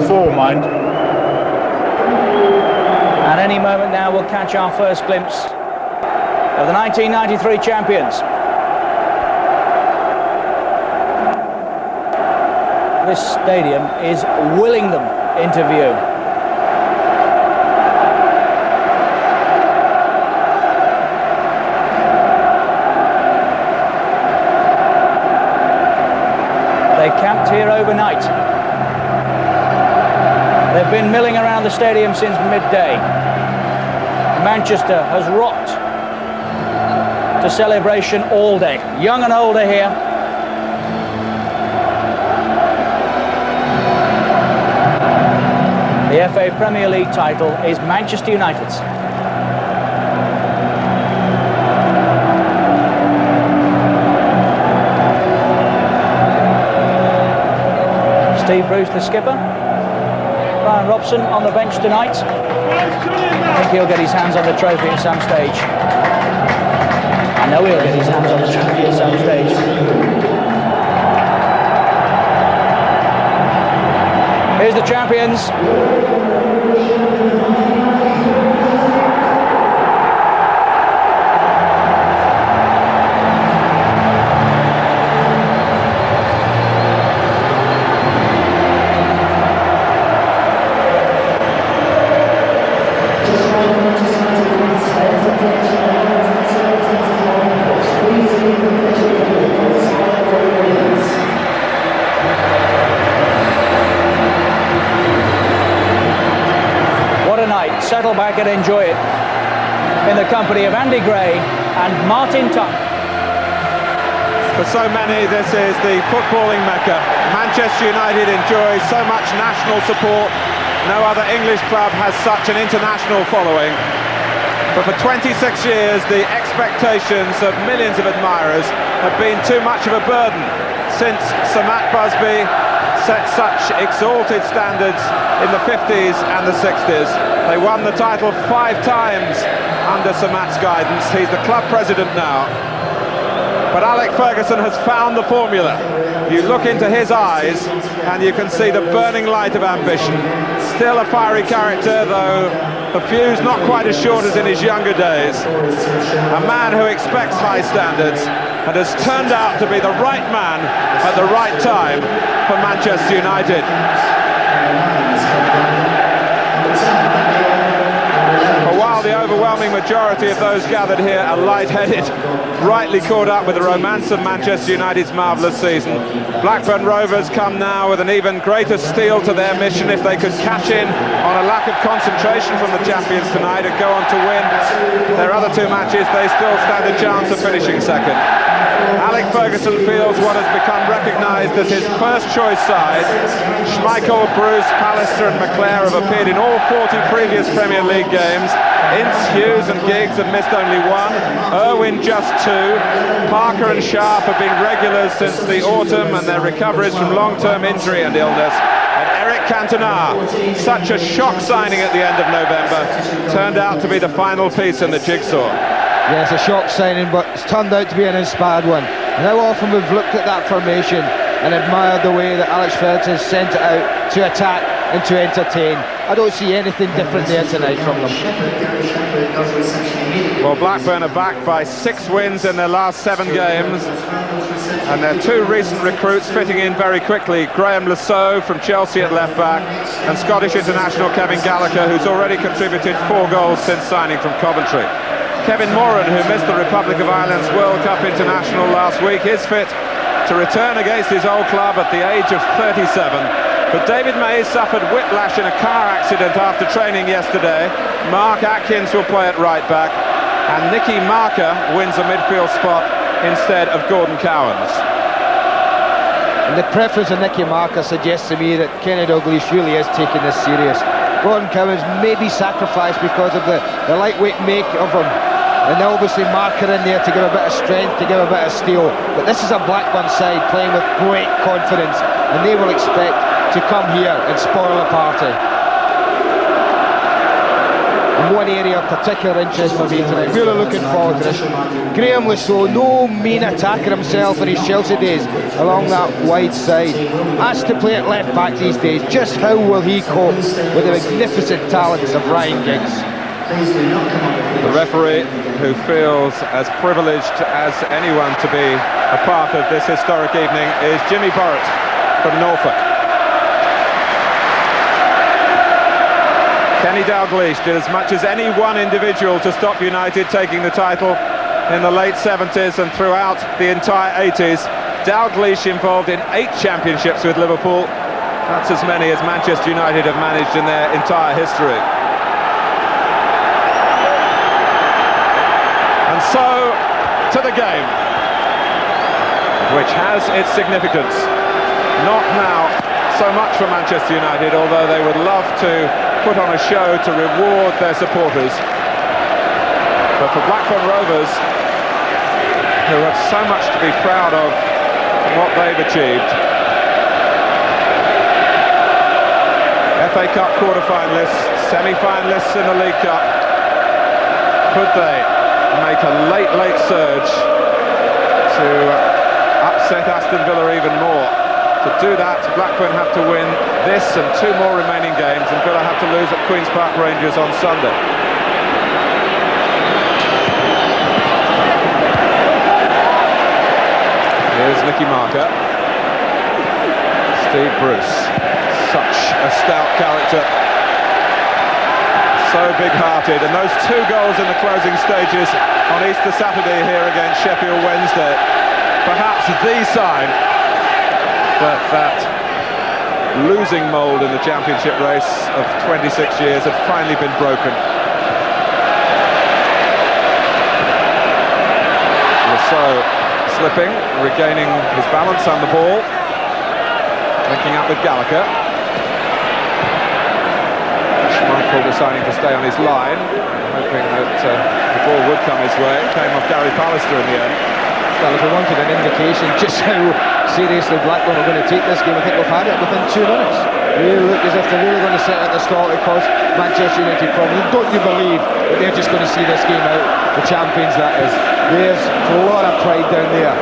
before, mind. And any moment now we'll catch our first glimpse of the 1993 champions. This stadium is willing them into view. They camped here overnight. They've been milling around the stadium since midday. Manchester has rocked to celebration all day. Young and old are here. The FA Premier League title is Manchester United's. Steve Bruce, the skipper. Brian Robson on the bench tonight. I think he'll get his hands on the trophy at some stage. I know he'll get his hands on the trophy at some stage. Here's the champions. Settle back and enjoy it in the company of Andy Gray and Martin Tuck. For so many, this is the footballing mecca. Manchester United enjoys so much national support. No other English club has such an international following. But for 26 years, the expectations of millions of admirers have been too much of a burden since Sir Matt Busby set such exalted standards in the 50s and the 60s. They won the title 5 times under Sir Matt's guidance. He's the club president now. But Alex Ferguson has found the formula. You look into his eyes and you can see the burning light of ambition. Still a fiery character, though the fuse not quite as short as in his younger days. A man who expects high standards and has turned out to be the right man at the right time for Manchester United. While the overwhelming majority of those gathered here are light-headed, rightly caught up with the romance of Manchester United's marvellous season, Blackburn Rovers come now with an even greater steel to their mission. If they could cash in on a lack of concentration from the champions tonight and go on to win their other 2 matches, they still stand a chance of finishing second. Alex Ferguson feels what has become recognised as his first-choice side. Schmeichel, Bruce, Pallister and McClare have appeared in all 40 previous Premier League games. Ince, Hughes and Giggs have missed only 1. Irwin just 2. Parker and Sharp have been regulars since the autumn and their recoveries from long-term injury and illness. And Eric Cantona, such a shock signing at the end of November, turned out to be the final piece in the jigsaw. Yeah, it's a shock signing, but it's turned out to be an inspired one. And how often we've looked at that formation and admired the way that Alex Ferguson sent it out to attack and to entertain. I don't see anything different there tonight from them. Well, Blackburn are backed by 6 wins in their last 7 games, and their 2 recent recruits fitting in very quickly. Graham Lasso from Chelsea at left-back, and Scottish international Kevin Gallagher, who's already contributed 4 goals since signing from Coventry. Kevin Moran, who missed the Republic of Ireland's World Cup international last week, is fit to return against his old club at the age of 37. But David Mays suffered whiplash in a car accident after training yesterday. Mark Atkins will play at right back, and Nicky Marker wins a midfield spot instead of Gordon Cowans. And the preference of Nicky Marker suggests to me that Kenny Dalglish really is taking this serious. Gordon Cowans may be sacrificed because of the lightweight make of him, and obviously Marker in there to give a bit of strength, to give a bit of steel. But this is a Blackburn side playing with great confidence, and they will expect to come here and spoil a party. And one area of particular interest for me tonight. Really looking forward to this. Graham Lasso, no mean attacker himself in his Chelsea days along that wide side. Asked to play at left back these days. Just how will he cope with the magnificent talents of Ryan Giggs? The referee, who feels as privileged as anyone to be a part of this historic evening, is Jimmy Borrett from Norfolk. Kenny Dalglish did as much as any one individual to stop United taking the title in the late 70s and throughout the entire 80s. Dalglish involved in 8 championships with Liverpool. That's as many as Manchester United have managed in their entire history. And so, to the game, which has its significance. Not now so much for Manchester United, although they would love to put on a show to reward their supporters. But for Blackburn Rovers, who have so much to be proud of in what they've achieved. FA Cup quarter-finalists, semi-finalists in the League Cup. Could they make a late surge to upset Aston Villa even more? To do that, Blackburn have to win this and 2 more remaining games, and Villa have to lose at Queen's Park Rangers on Sunday. Here's Nicky Marker. Steve Bruce, such a stout character, so big-hearted, and those 2 goals in the closing stages on Easter Saturday here against Sheffield Wednesday, perhaps the sign that losing mould in the championship race of 26 years had finally been broken. Lasso slipping, regaining his balance on the ball, linking up with Gallagher. Schmeichel deciding to stay on his line, hoping that the ball would come his way. It came off Gary Pallister in the end. Well, if we wanted an indication just how seriously Blackburn are going to take this game, I think we've had it within 2 minutes. They look as if they're really going to set at the start to cause Manchester United problems. Don't you believe that they're just going to see this game out? The champions, that is. There's a lot of pride down there.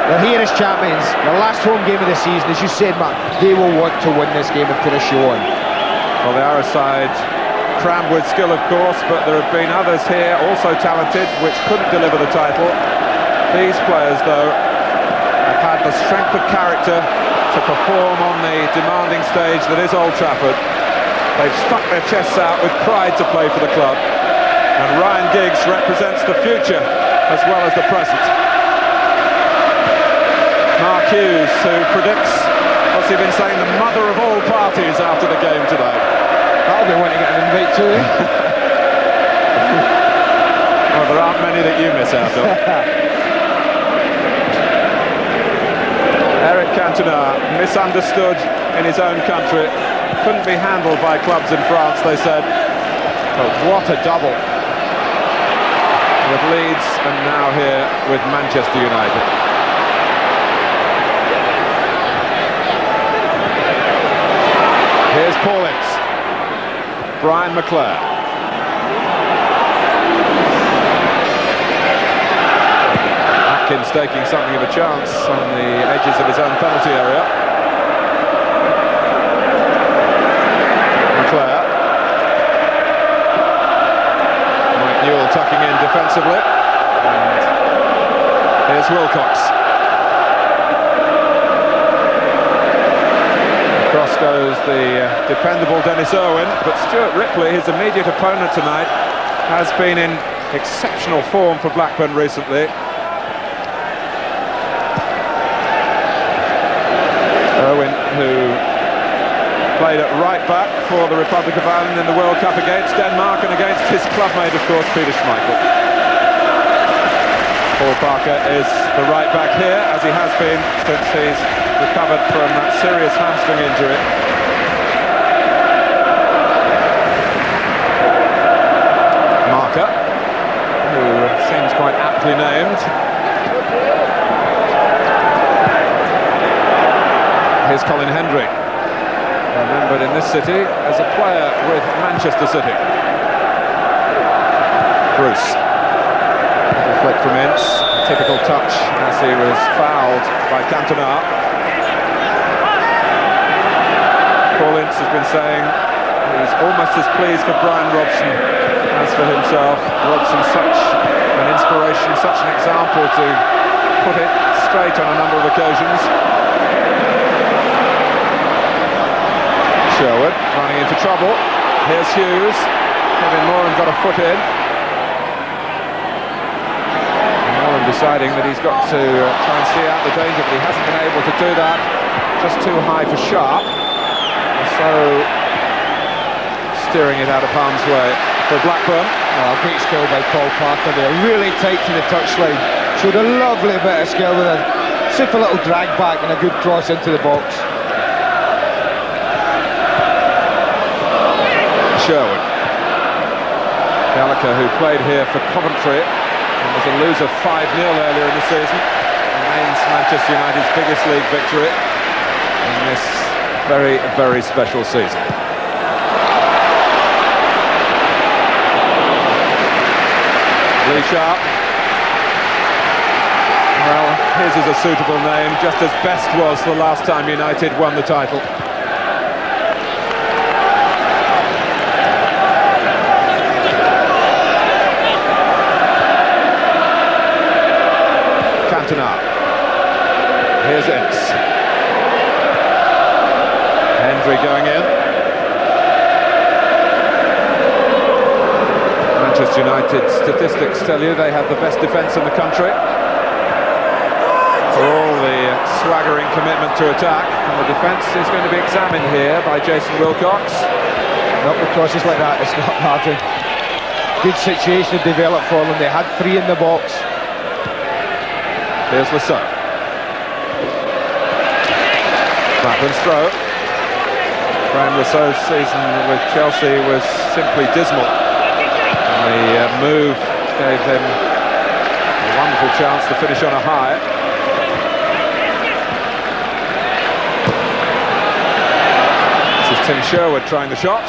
They're here as champions. The last home game of the season, as you said, Matt, they will want to win this game and put a show on. Well, they are a side crammed with skill, of course, but there have been others here also talented which couldn't deliver the title. These players, though, have had the strength of character to perform on the demanding stage that is Old Trafford. They've stuck their chests out with pride to play for the club, and Ryan Giggs represents the future as well as the present. Mark Hughes, who predicts, what's he been saying, the mother of all parties after the game today. That'll be one to get an invite to. Well, there aren't many that you miss out on. Eric Cantona, misunderstood in his own country, couldn't be handled by clubs in France, they said. But what a double with Leeds and now here with Manchester United. Here's Paulins, Brian McClare. Atkins taking something of a chance on the edges of his own penalty area. McClare. Mike Newell tucking in defensively. And here's Wilcox. Across goes the dependable Dennis Irwin, but Stuart Ripley, his immediate opponent tonight, has been in exceptional form for Blackburn recently. Irwin, who played at right back for the Republic of Ireland in the World Cup against Denmark and against his clubmate, of course, Peter Schmeichel. Paul Parker is the right back here, as he has been since he's recovered from that serious hamstring injury. Marker, who seems quite aptly named. Here's Colin Hendry, remembered in this city as a player with Manchester City. Bruce. Little flick from Ince, typical touch as he was fouled by Cantona. Paul Ince has been saying he's almost as pleased for Brian Robson as for himself. Robson, such an inspiration, such an example to put it straight on a number of occasions. Sherwood running into trouble. Here's Hughes. Kevin Moran got a foot in. Moran deciding that he's got to try and see out the danger, but he hasn't been able to do that. Just too high for Sharp. So steering it out of harm's way for Blackburn. Oh, great skill by Paul Parker there. Really tight to the touchline. Showed a lovely bit of skill with a super little drag back and a good cross into the box. Sherwood. Gallagher, who played here for Coventry and was a loser 5-0 earlier in the season, remains Manchester United's biggest league victory in this very, very special season. Lee Sharp. Well, his is a suitable name, just as Best was the last time United won the title. Here's Ince. Hendry going in. Manchester United statistics tell you they have the best defence in the country. For all the swaggering commitment to attack, and the defence is going to be examined here by Jason Wilcox. Not with crosses like that, it's not hard. Good situation developed for them. They had 3 in the box. Here's Lasso. Blackburn's throw. Graham Lasso's season with Chelsea was simply dismal. And the move gave him a wonderful chance to finish on a high. This is Tim Sherwood trying the shot.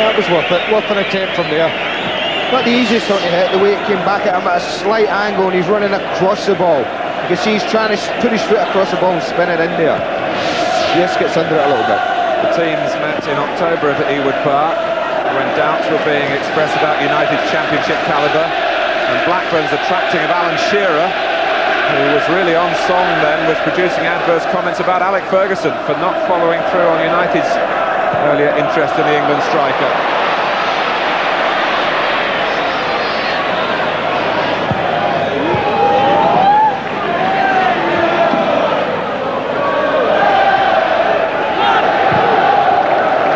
That was worth it. Worth an attempt from there. Not the easiest one to hit, the way it came back at him at a slight angle and he's running across the ball. You can see he's trying to put his foot across the ball and spin it in there. Just gets under it a little bit. The teams met in October at Ewood Park when doubts were being expressed about United's championship calibre, and Blackburn's attracting of Alan Shearer, who was really on song then, was producing adverse comments about Alec Ferguson for not following through on United's earlier interest in the England striker.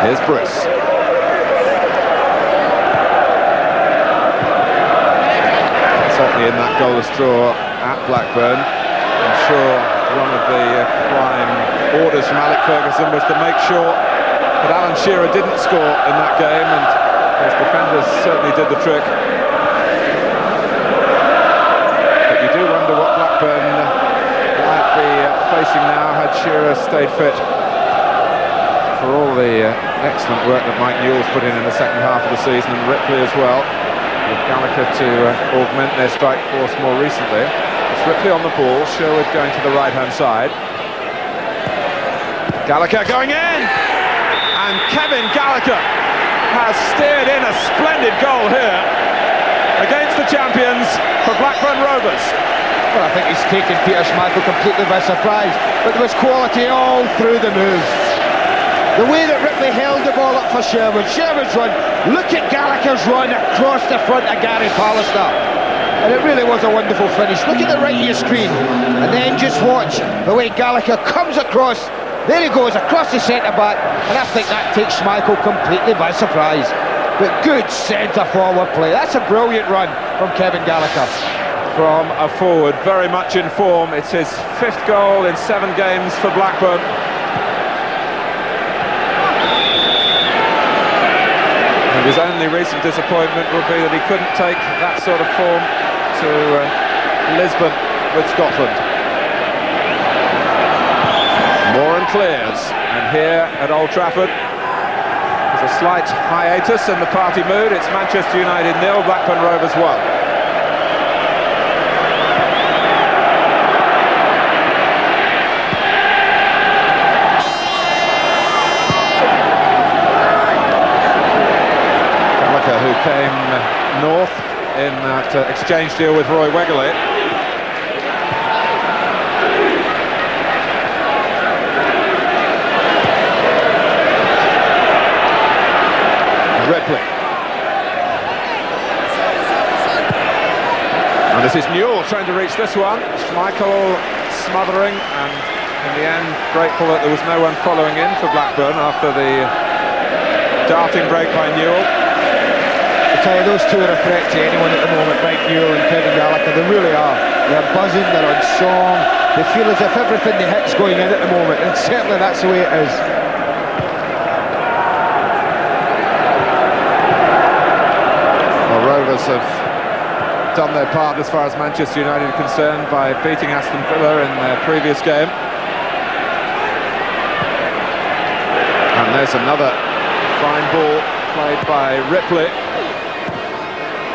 Here's Bruce. Certainly in that goalless draw at Blackburn, I'm sure one of the prime orders from Alec Ferguson was to make sure that Alan Shearer didn't score in that game, and his defenders certainly did the trick. But you do wonder what Blackburn might be facing now had Shearer stayed fit. For all the excellent work that Mike Newell's put in the second half of the season, and Ripley as well, with Gallagher to augment their strike force more recently. It's Ripley on the ball, Sherwood going to the right-hand side. Gallagher going in! And Kevin Gallagher has steered in a splendid goal here against the champions for Blackburn Rovers. Well, I think he's taken Peter Schmeichel completely by surprise, but there was quality all through the move. The way that Ripley held the ball up for Sherwood, Sherwood's run, look at Gallagher's run across the front of Gary Pallister. And it really was a wonderful finish. Look at the right of your screen, and then just watch the way Gallagher comes across. There he goes, across the centre-back, and I think that takes Schmeichel completely by surprise. But good centre-forward play. That's a brilliant run from Kevin Gallagher. From a forward, very much in form. It's his 5th goal in 7 games for Blackburn. And his only recent disappointment would be that he couldn't take that sort of form to Lisbon with Scotland. Moran clears, and here at Old Trafford, There's a slight hiatus in the party mood. It's Manchester United 0, Blackburn Rovers 1. Who came north in that exchange deal with Roy Wegerle. Ripley. And this is Newell trying to reach this one. Schmeichel smothering, and in the end grateful that there was no one following in for Blackburn after the darting break by Newell. I tell you, those two are a threat to anyone at the moment, Mike Newell and Kevin Gallagher. They really are. They're buzzing, they're on song. They feel as if everything they hit's going in at the moment, and certainly that's the way it is. Well, Rovers have done their part as far as Manchester United are concerned by beating Aston Villa in their previous game. And there's another fine ball played by Ripley.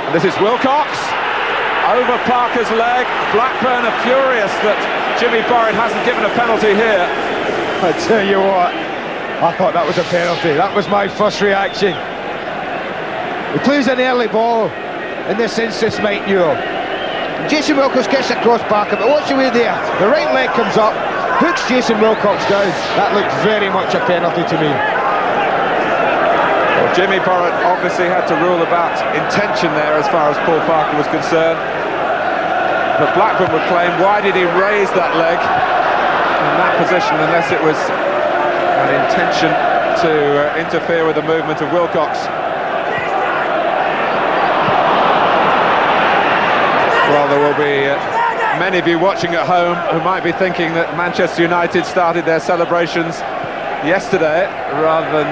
And this is Wilcox, over Parker's leg. Blackburn are furious that Jimmy Borrett hasn't given a penalty here. I tell you what, I thought that was a penalty. That was my first reaction. He plays an early ball, in this instance, Mike Newell. Jason Wilcox gets across Parker, but watch the way there. The right leg comes up, hooks Jason Wilcox down. That looked very much a penalty to me. Well, Jimmy Borrett obviously had to rule about intention there as far as Paul Parker was concerned. But Blackburn would claim, why did he raise that leg in that position unless it was an intention to interfere with the movement of Wilcox? Well, there will be many of you watching at home who might be thinking that Manchester United started their celebrations yesterday rather than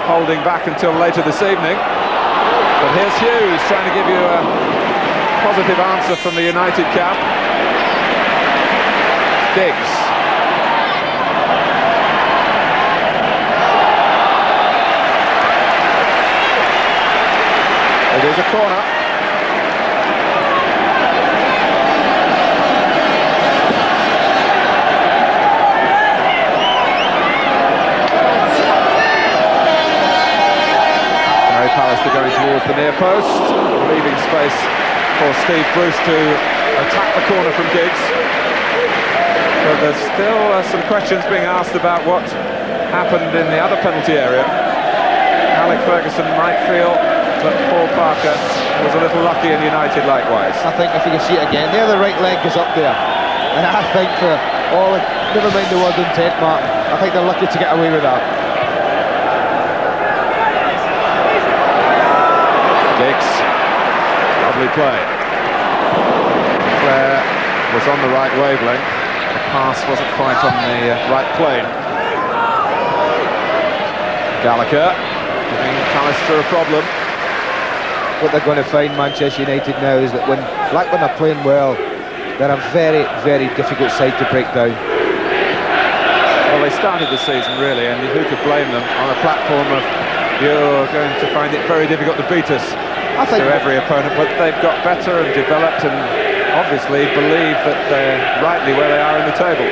holding back until later this evening. But here's Hughes trying to give you a positive answer from the United camp. Diggs. It is a corner. Going towards the near post, leaving space for Steve Bruce to attack the corner from Giggs. But there's still some questions being asked about what happened in the other penalty area. Alec Ferguson might feel that Paul Parker was a little lucky in United likewise. I think if you can see it again, there the right leg is up there. And I think for all, never mind the word intent, Martin, I think they're lucky to get away with that. Giggs, lovely play. Clare was on the right wavelength. The pass wasn't quite on the right plane. Gallagher giving Callister a problem. What they're going to find, Manchester United, now is that when Blackburn are playing well, they're a very, very difficult side to break down. Well, they started the season really, and who could blame them on a platform of you're going to find it very difficult to beat us. I think to every opponent, but they've got better and developed and obviously believe that they're rightly where they are in the table.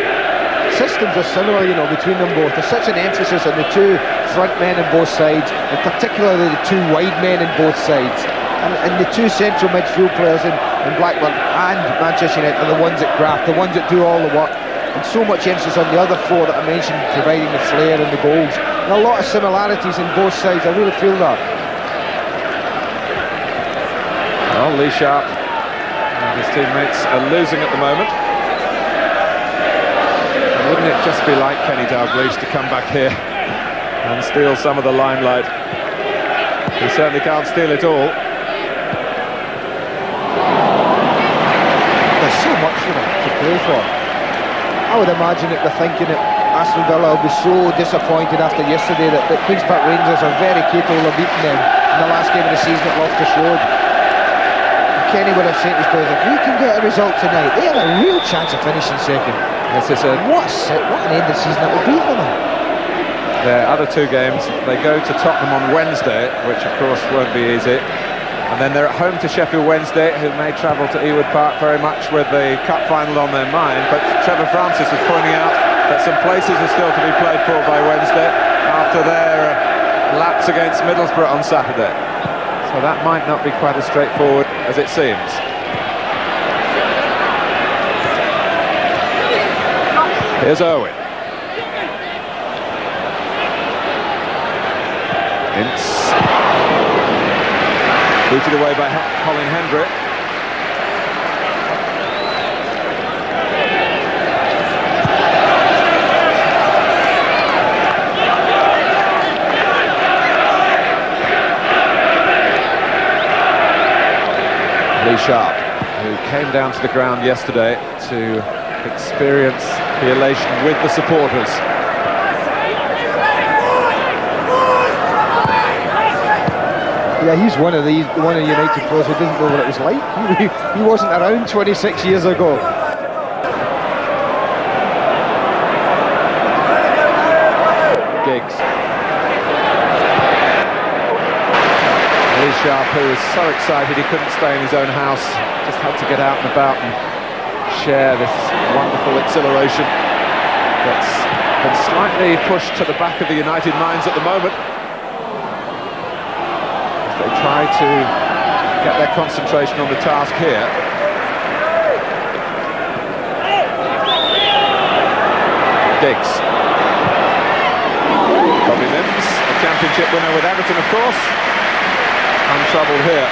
Systems are similar, you know, between them both. There's such an emphasis on the two front men on both sides, and particularly the two wide men on both sides. And the two central midfield players in Blackburn and Manchester United are the ones that graft, the ones that do all the work. And so much emphasis on the other four that I mentioned, providing the flair and the goals. And a lot of similarities in both sides, I really feel that. Well, Lee Sharp and his teammates are losing at the moment. And wouldn't it just be like Kenny Dalglish to come back here and steal some of the limelight? He certainly can't steal it all. There's so much for them to play for. I would imagine that they're thinking that Aston Villa will be so disappointed after yesterday that Queen's Park Rangers are very capable of beating them in the last game of the season at Loftus Road. Kenny would have said to his players, if we can get a result tonight, they have a real chance of finishing second. This is what an end of the season that would be for them. their other two games. They go to Tottenham on Wednesday, which of course won't be easy. And then they're at home to Sheffield Wednesday, who may travel to Ewood Park very much with the cup final on their mind. But Trevor Francis was pointing out that some places are still to be played for by Wednesday after their lapse against Middlesbrough on Saturday. So that might not be quite as straightforward as it seems. Here's Owen. Ince. Booted away by Colin Hendry. Lee Sharp, who came down to the ground yesterday to experience the elation with the supporters. Yeah, he's one of United players who didn't know what it was like. He wasn't around 26 years ago. Giggs. Lee Sharp, who was so excited he couldn't stay in his own house, just had to get out and about and share this wonderful exhilaration that's been slightly pushed to the back of the United minds at the moment. They try to get their concentration on the task here. Giggs. Bobby Mims, a championship winner with Everton, of course. Untroubled here.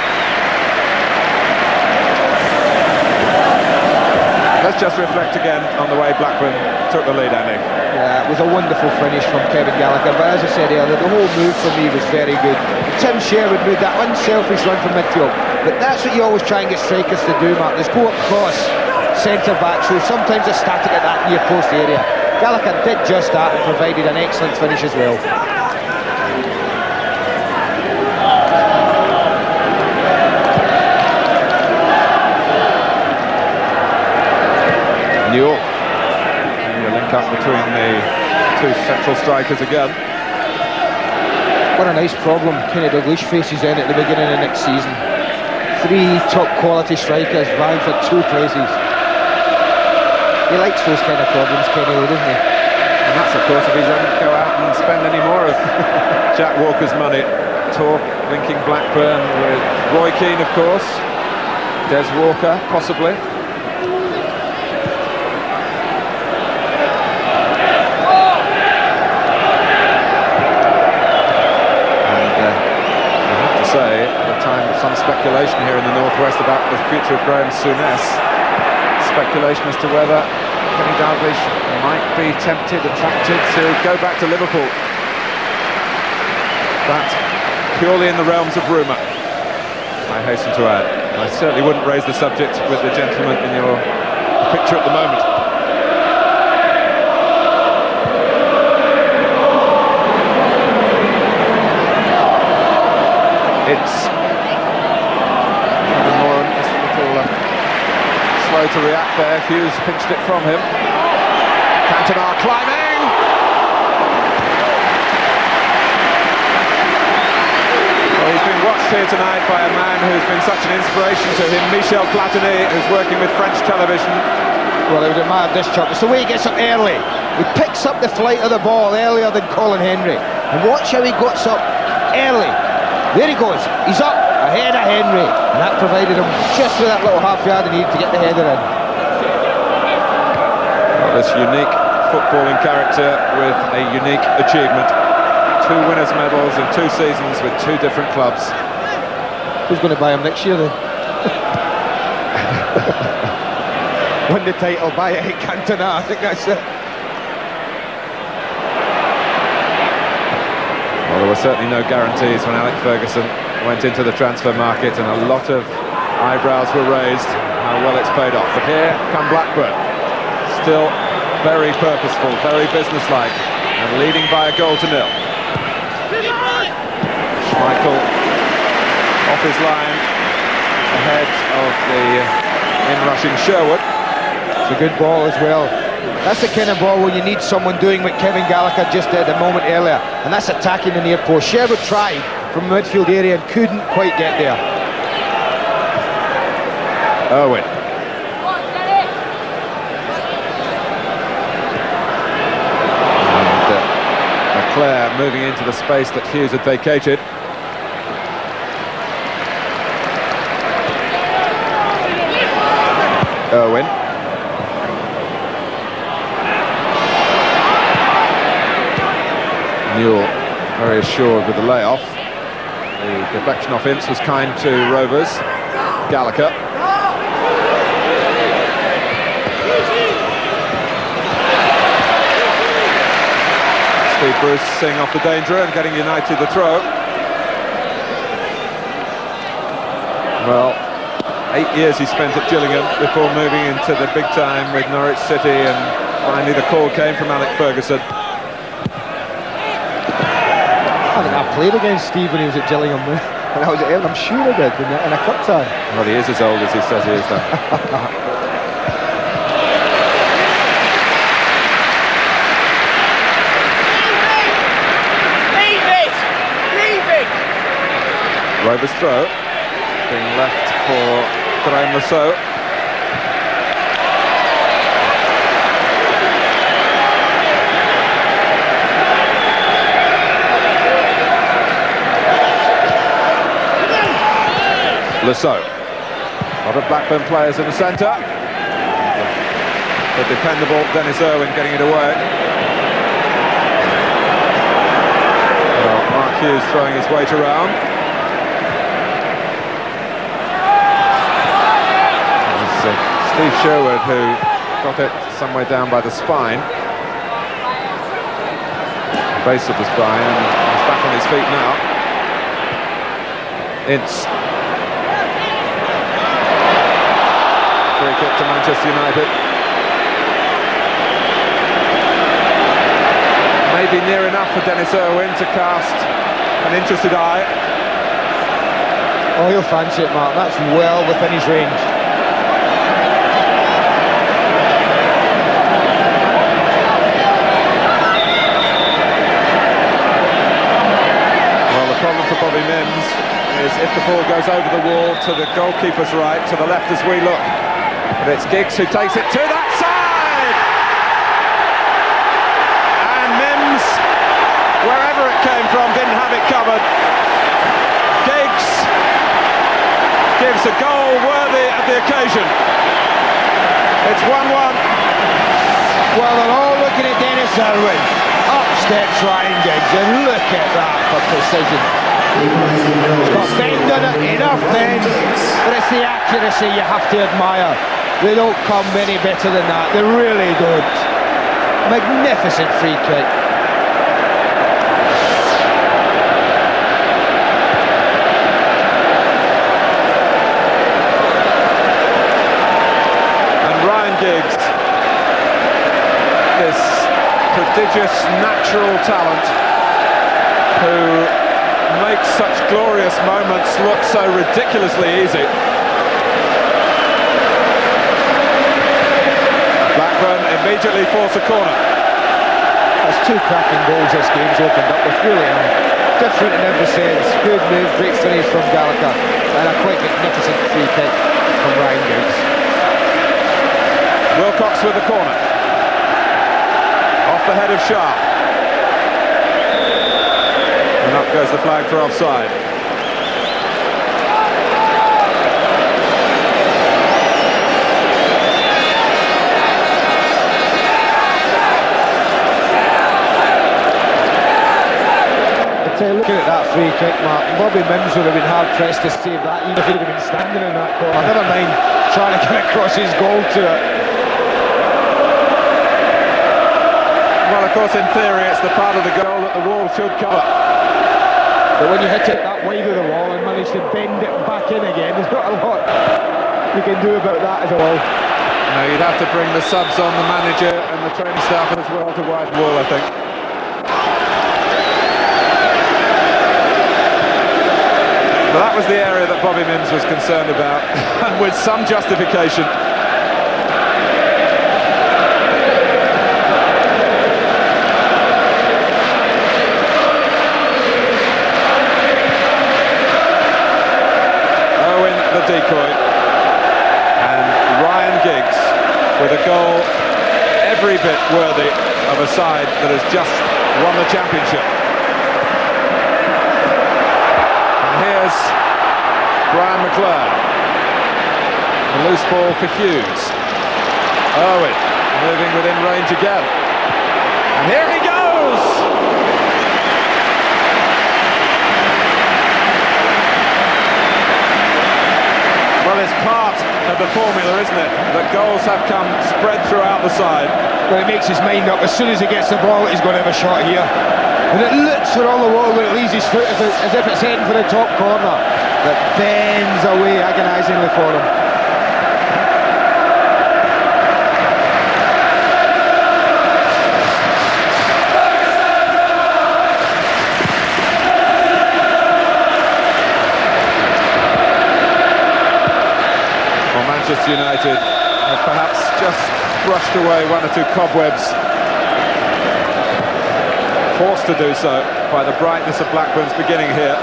Let's just reflect again on the way Blackburn took the lead, Andy. Yeah, it was a wonderful finish from Kevin Gallagher, but as I said earlier, the whole move for me was very good. Tim Sherwood made that unselfish run from midfield, but that's what you always try and get strikers to do, Mark. They go across centre-backs who sometimes are static at that near post area. Gallagher did just that and provided an excellent finish as well. Newell. And the link up between the two central strikers again. What a nice problem Kenny Dalglish faces in at the beginning of next season. 3 top quality strikers vying for 2 places. He likes those kind of problems, Kenny, doesn't he? And that's of course if he doesn't go out and spend any more of Jack Walker's money. Talk linking Blackburn with Roy Keane, of course. Des Walker, possibly. Some speculation here in the northwest about the future of Graham Souness. Speculation as to whether Kenny Dalglish might be tempted, attracted to go back to Liverpool. But purely in the realms of rumour, I hasten to add. I certainly wouldn't raise the subject with the gentleman in your picture at the moment. It's slow to react there. Hughes pinched it from him. Cantona climbing. Well, he's been watched here tonight by a man who's been such an inspiration to him, Michel Platini, who's working with French television. Well, he would admire this chop. It's the way he gets up early. He picks up the flight of the ball earlier than Colin Hendry. And watch how he gets up early. There he goes. He's up ahead of Henry, and that provided him just with that little half yard he needed to get the header in. Well, this unique footballing character with a unique achievement. 2 winners' medals in 2 seasons with 2 different clubs. Who's going to buy him next year then? Win the title, buy it at Cantona, I think that's it. Well, there were certainly no guarantees when Alex Ferguson went into the transfer market, and a lot of eyebrows were raised how well it's paid off. But here come Blackburn, still very purposeful, very businesslike, and leading by a goal to 0. Schmeichel off his line ahead of the in-rushing Sherwood. It's a good ball as well. That's the kind of ball where you need someone doing what Kevin Gallagher just did a moment earlier, and that's attacking the near post. Sherwood tried from the midfield area and couldn't quite get there. Owen. And Leclerc moving into the space that Hughes had vacated. Owen. Newell very assured with the layoff. The deflection off Ince was kind to Rovers. Gallagher. Steve Bruce seeing off the danger and getting United the throw. Well, 8 years he spent at Gillingham before moving into the big time with Norwich City, and finally the call came from Alec Ferguson. I think I played against Steve when he was at Gillingham, and I was at Everton. I'm sure I did in a cup tie. Well, he is as old as he says he is then. Rovers throw being left for Graham Rousseau. Rousseau. A lot of Blackburn players in the centre. The dependable Dennis Irwin getting it away. Well, Mark Hughes throwing his weight around. Steve Sherwood, who got it somewhere down by the spine, the base of the spine, and he's back on his feet now. Ince. Free kick to Manchester United. Maybe near enough for Dennis Irwin to cast an interested eye. Oh, he'll fancy it, Mark. That's well within his range. Bobby Mims is if the ball goes over the wall to the goalkeeper's right, to the left as we look. But it's Giggs who takes it to that side! And Mims, wherever it came from, didn't have it covered. Giggs gives a goal worthy of the occasion. It's 1-1. Well, they're all looking at Dennis Irwin. Up steps Ryan Giggs, and look at that for precision. He's got bend on it, enough bend, but it's the accuracy you have to admire. They don't come any better than that, they really don't. Magnificent free kick. And Ryan Giggs, this prodigious natural talent who makes such glorious moments look so ridiculously easy. Blackburn immediately force a corner. That's two cracking goals this game's opened up with, really are. Different in every sense. Good move, great finish from Gallagher, and a quite magnificent free kick from Ryan Giggs. Wilcox with the corner. Off the head of Sharp. And up goes the flag for offside. Looking at that free kick, Mark, Bobby Mims would have been hard pressed to save that, even if he'd have been standing in that corner. Never mind trying to get across his goal to it. Well, of course, in theory, it's the part of the goal that the wall should cover. But when you hit it that wide of the wall and manage to bend it back in again, there's not a lot you can do about that at all. No, you'd have to bring the subs on, the manager and the training staff as well to widen the wall, I think. Well, that was the area that Bobby Mims was concerned about, and with some justification. worthy of a side that has just won the championship. And here's Brian McClure. A loose ball for Hughes. Owen moving within range again. And here he goes! Well, it's part of the formula, isn't it? That goals have come spread throughout the side. Well, he makes his mind up. As soon as he gets the ball, he's going to have a shot here. And it looks for all the wall when it leaves his foot as if it's heading for the top corner. But bends away agonisingly for him. Manchester United have perhaps just brushed away one or two cobwebs, forced to do so by the brightness of Blackburn's beginning here.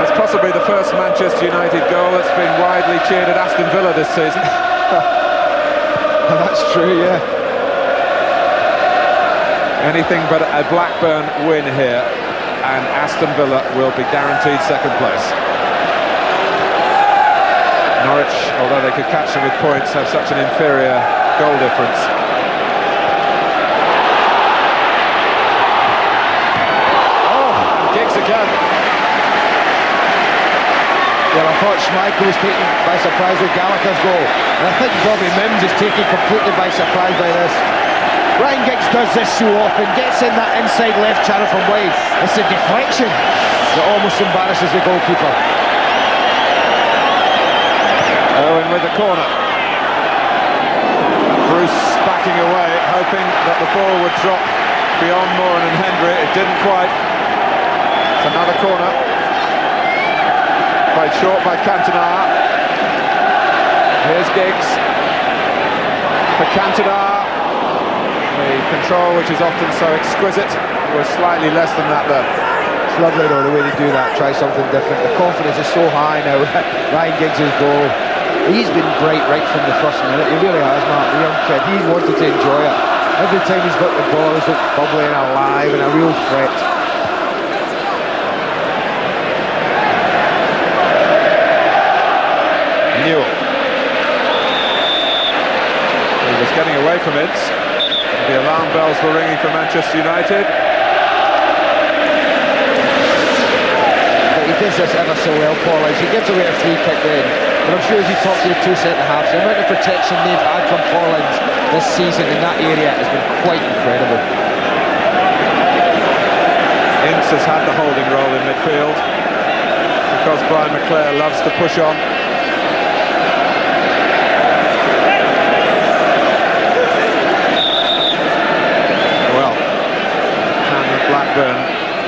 That's possibly the first Manchester United goal that's been widely cheered at Aston Villa this season. That's true, yeah. Anything but a Blackburn win here, and Aston Villa will be guaranteed second place. Norwich, although they could catch them with points, have such an inferior goal difference. Oh, Giggs again. Well, I thought Schmeichel was taken by surprise with Gallagher's goal. And I think Bobby Mims is taken completely by surprise by this. Ryan Giggs does this so often, gets in that inside left channel from wide. It's a deflection that almost embarrasses the goalkeeper. Owen with the corner. Bruce backing away, hoping that the ball would drop beyond Moran and Hendry. It didn't quite. It's another corner. Played short by Cantona. Here's Giggs. For Cantona. The control, which is often so exquisite, was slightly less than that there. It's lovely though, the way they do that, try something different. The confidence is so high now. Ryan Giggs' goal. He's been bright right from the first minute. He really has, Mark, the young kid. He wanted to enjoy it. Every time he's got the ball, he's looked bubbly and alive and a real threat. Newell. He was getting away from it. The alarm bells were ringing for Manchester United. But he does this ever so well, Paul. He gives away a free kick then. But I'm sure as you talk to the two centre-halves, the amount of protection they've had from Paulins this season in that area has been quite incredible. Ince has had the holding role in midfield because Brian McClure loves to push on. Blackburn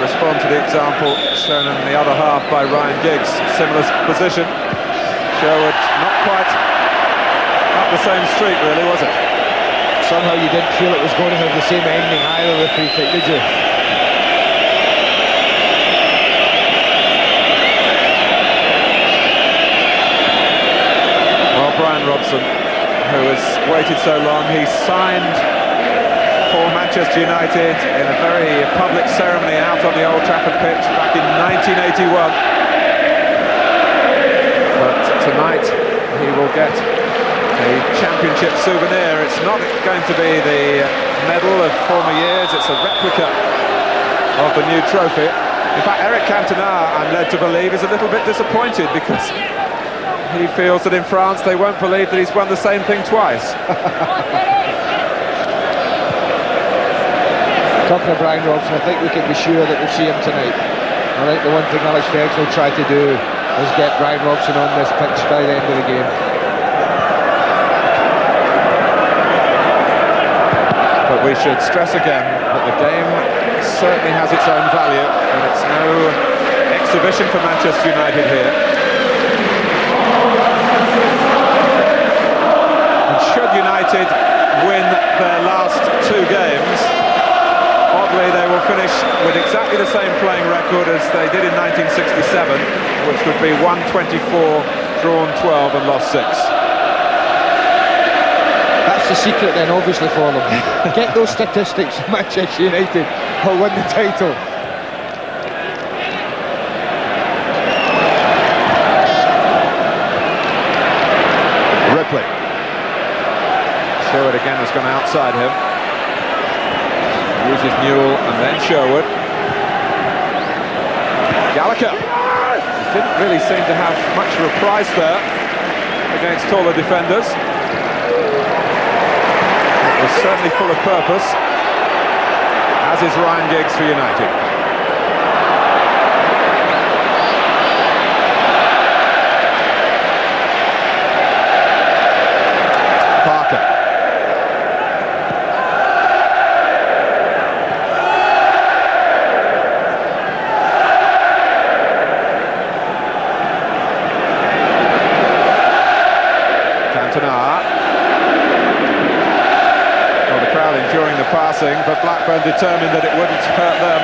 respond to the example shown in the other half by Ryan Giggs. Similar position. Sherwood not quite up the same street, really, was it? Somehow you didn't feel it was going to have the same ending either, the free kick, did you? Well, Brian Robson, who has waited so long, he signed for Manchester United in a very public ceremony out on the Old Trafford pitch back in 1981. But tonight he will get a championship souvenir. It's not going to be the medal of former years, it's a replica of the new trophy. In fact, Eric Cantona, I'm led to believe, is a little bit disappointed because he feels that in France they won't believe that he's won the same thing twice. Talking of Brian Robson, I think we can be sure that we'll see him tonight. I think the one thing Alex Ferguson will try to do is get Brian Robson on this pitch by the end of the game. But we should stress again that the game certainly has its own value, and it's no exhibition for Manchester United here. And should United win their last two games, oddly they will finish with exactly the same playing record as they did in 1967, which would be 124 drawn 12 and lost 6. That's the secret then, obviously, for them. Get those statistics, Manchester United will win the title. Ripley. Sherwood again has gone outside him. Uses Newell and then Sherwood. Gallagher. Didn't really seem to have much of a price there against taller defenders. It was certainly full of purpose, as is Ryan Giggs for United. Parker. Well, the crowd enjoying the passing, but Blackburn determined that it wouldn't hurt them.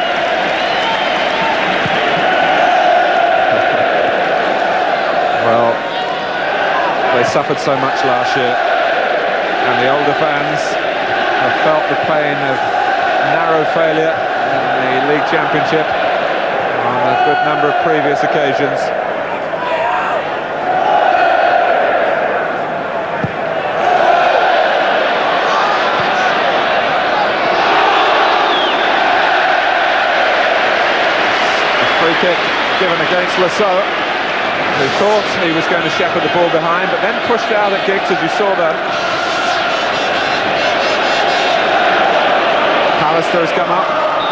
Well, they suffered so much last year, and the older fans have felt the pain of narrow failure in the League Championship on a good number of previous occasions. Free kick given against Lasso, who thought he was going to shepherd the ball behind, but then pushed out at Giggs, as you saw there. Pallister has come up.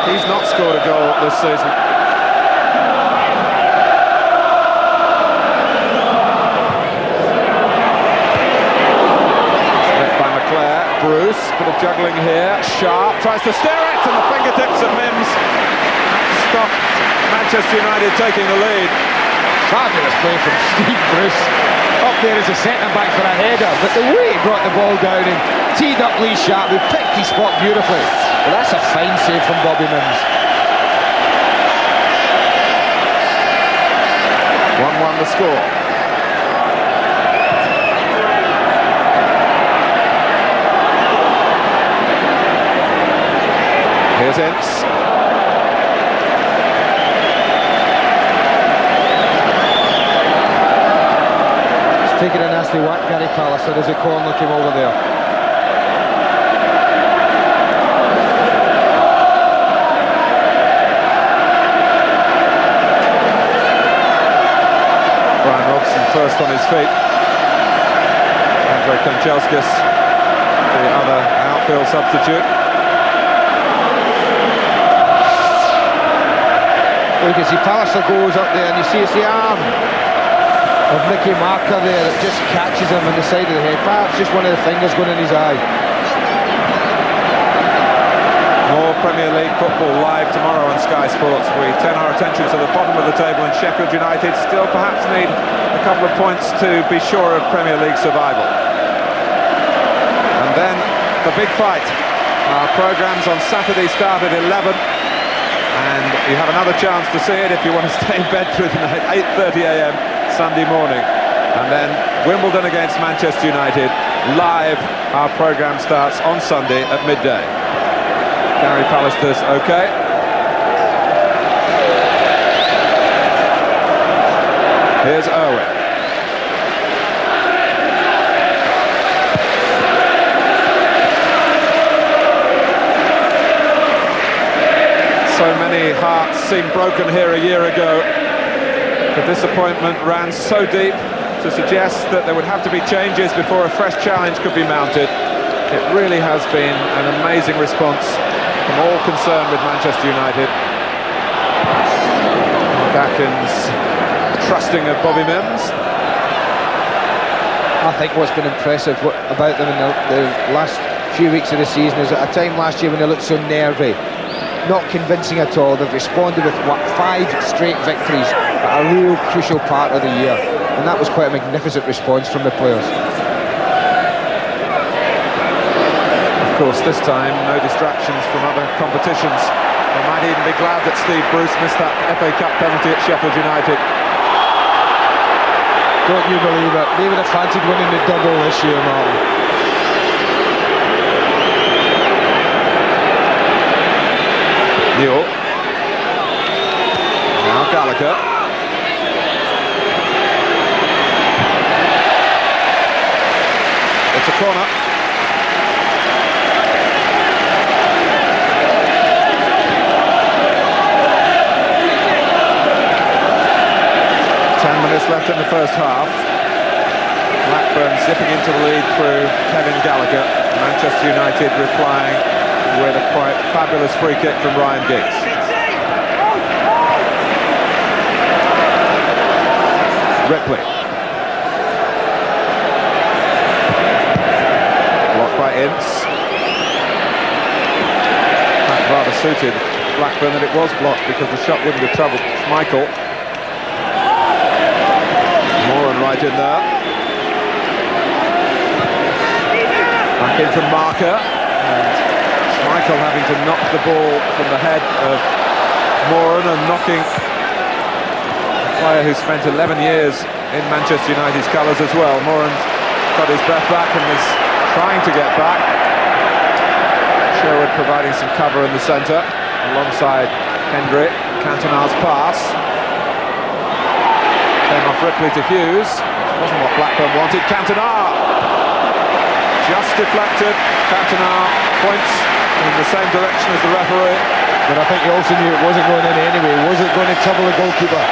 He's not scored a goal this season. Split by McClare. Bruce, bit of juggling here. Sharp tries to steer it, and the fingertips of Mims stopped Manchester United taking the lead. Fabulous play from Steve Bruce. Up there as a centre-back for a header, but the way he brought the ball down and teed up Lee Sharp, who picked his spot beautifully. Well, that's a fine save from Bobby Mims. 1-1 the score. Here's Ince. Taking a nasty whack, Gary Pallister, as a corner came over there. Brian Robson first on his feet. Andrei Kanchelskis, the other outfield substitute. Well, you can see Pallister goes up there and you see it's the arm of Nicky Marker there that just catches him on the side of the head. Perhaps just one of the fingers going in his eye. More Premier League football live tomorrow on Sky Sports. We turn our attention to the bottom of the table, and Sheffield United still perhaps need a couple of points to be sure of Premier League survival. And then the big fight. Our programmes on Saturday start at 11, and you have another chance to see it if you want to stay in bed through the night, 8:30 AM Sunday morning. And then Wimbledon against Manchester United live. Our programme starts on Sunday at midday. Gary Pallister's okay. Here's Irwin. So many hearts seemed broken here a year ago. The disappointment ran so deep to suggest that there would have to be changes before a fresh challenge could be mounted. It really has been an amazing response from all concerned with Manchester United. Atkins trusting of Bobby Mims. I think what's been impressive about them in the last few weeks of the season is at a time last year when they looked so nervy, not convincing at all. They've responded with 5 straight victories at a real crucial part of the year, and that was quite a magnificent response from the players. Of course, this time no distractions from other competitions. They might even be glad that Steve Bruce missed that FA Cup penalty at Sheffield United. Don't you believe it? They would have fancied winning the double this year, Martin. Newell. Now Gallagher. It's a corner. Left in the first half. Blackburn zipping into the lead through Kevin Gallagher. Manchester United replying with a quite fabulous free kick from Ryan Giggs. Ripley. Blocked by Ince. That rather suited Blackburn that it was blocked because the shot wouldn't have troubled Michael. Right in there. Back in from Marker, and Michael having to knock the ball from the head of Moran and knocking a player who spent 11 years in Manchester United's colours as well. Moran's got his breath back and is trying to get back. Sherwood providing some cover in the centre alongside Hendry. Cantona's pass. Came off Ripley to Hughes. Wasn't what Blackburn wanted. Cantona! Just deflected. Cantona points in the same direction as the referee. But I think he also knew it wasn't going in anyway. Was it going to trouble the goalkeeper?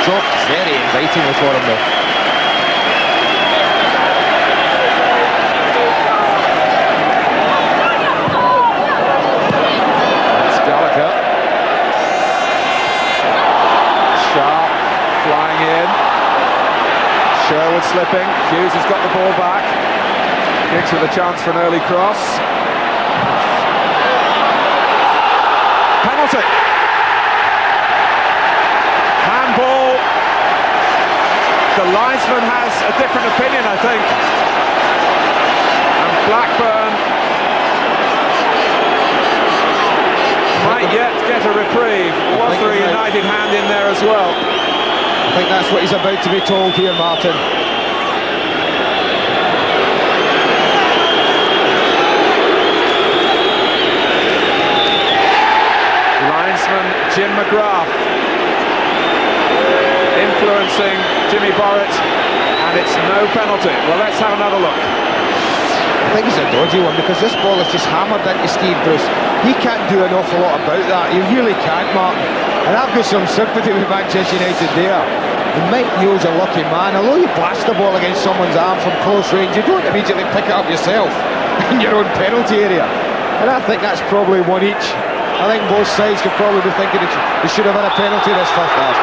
Dropped very invitingly for him though. That's Gallagher. Sharp. Flying in. Sherwood slipping. Hughes has got the ball back. Giggs with a chance for an early cross. Penalty. Handball. The linesman has a different opinion, I think. And Blackburn might yet get a reprieve. Was there a United hand in there as well? I think that's what he's about to be told here, Martin. Linesman Jim McGrath influencing Jimmy Borrett, and it's no penalty. Well, let's have another look. I think it's a dodgy one because this ball is just hammered into Steve Bruce. He can't do an awful lot about that. He really can't, Martin. And I've got some sympathy with Manchester United there. And Mike Neal's a lucky man. Although you blast the ball against someone's arm from close range, you don't immediately pick it up yourself in your own penalty area. And I think that's probably one each. I think both sides could probably be thinking they should have had a penalty this first half.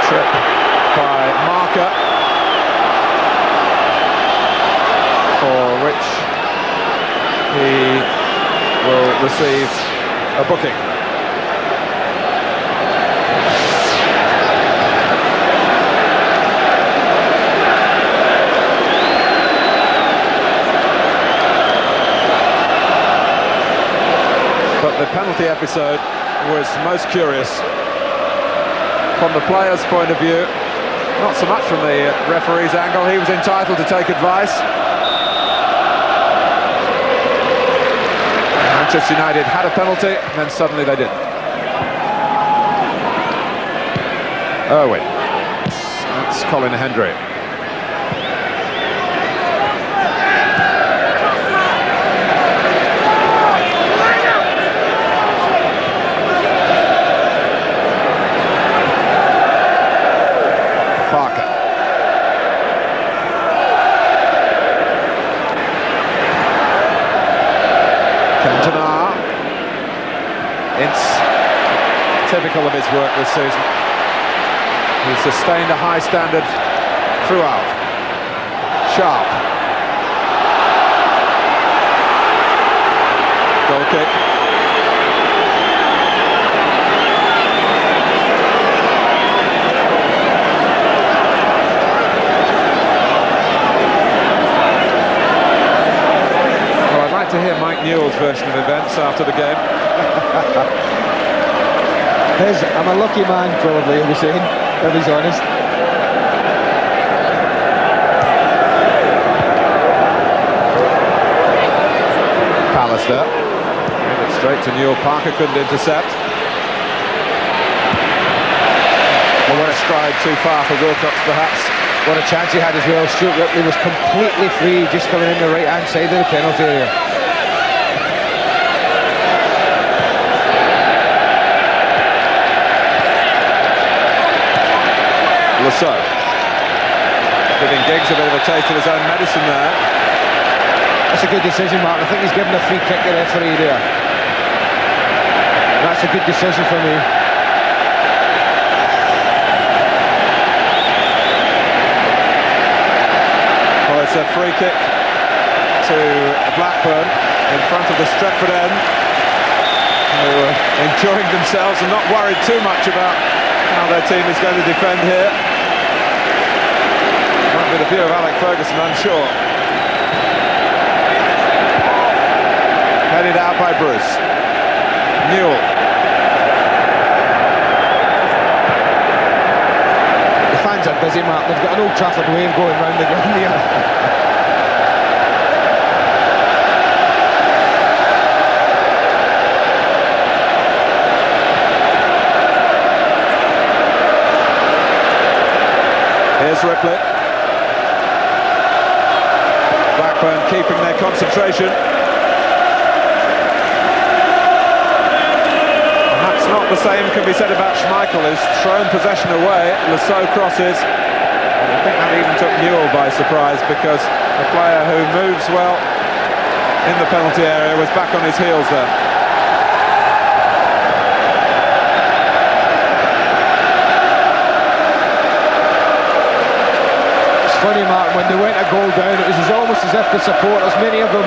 Trip by Marker, for which he will receive a booking. But the penalty episode was most curious from the player's point of view, not so much from the referee's angle. He was entitled to take advice. Manchester United had a penalty, and then suddenly they didn't. Irwin. That's Colin Hendry. Cantona. It's typical of his work this season. He's sustained a high standard throughout. Sharp. Goal kick. To hear Mike Newell's version of events after the game. I'm a lucky man, probably, he was saying. if he's honest. Pallister. Gave it straight to Newell. Parker couldn't intercept. Well, went a stride too far for Wilcox, perhaps. What a chance he had as well. Stuart Ripley was completely free, just coming in the right-hand side of the penalty area. Lasso. Giving Giggs a bit of a taste of his own medicine there. That's a good decision, Martin. I think he's given a free kick to the referee there. That's a good decision for me. Well, it's a free kick to Blackburn in front of the Stretford end, who are enjoying themselves and not worried too much about how their team is going to defend here. Might be the view of Alec Ferguson, I'm sure. Headed out by Bruce. Newell. The fans are busy, Mark. They've got an Old Trafford wave going round the ground here. Here's Ripley. Blackburn keeping their concentration. Not the same can be said about Schmeichel, who's thrown possession away. Lasso crosses. And I think that even took Newell by surprise, because the player who moves well in the penalty area was back on his heels there. It's funny, Martin, when they went a goal down, it was almost as if the supporters, many of them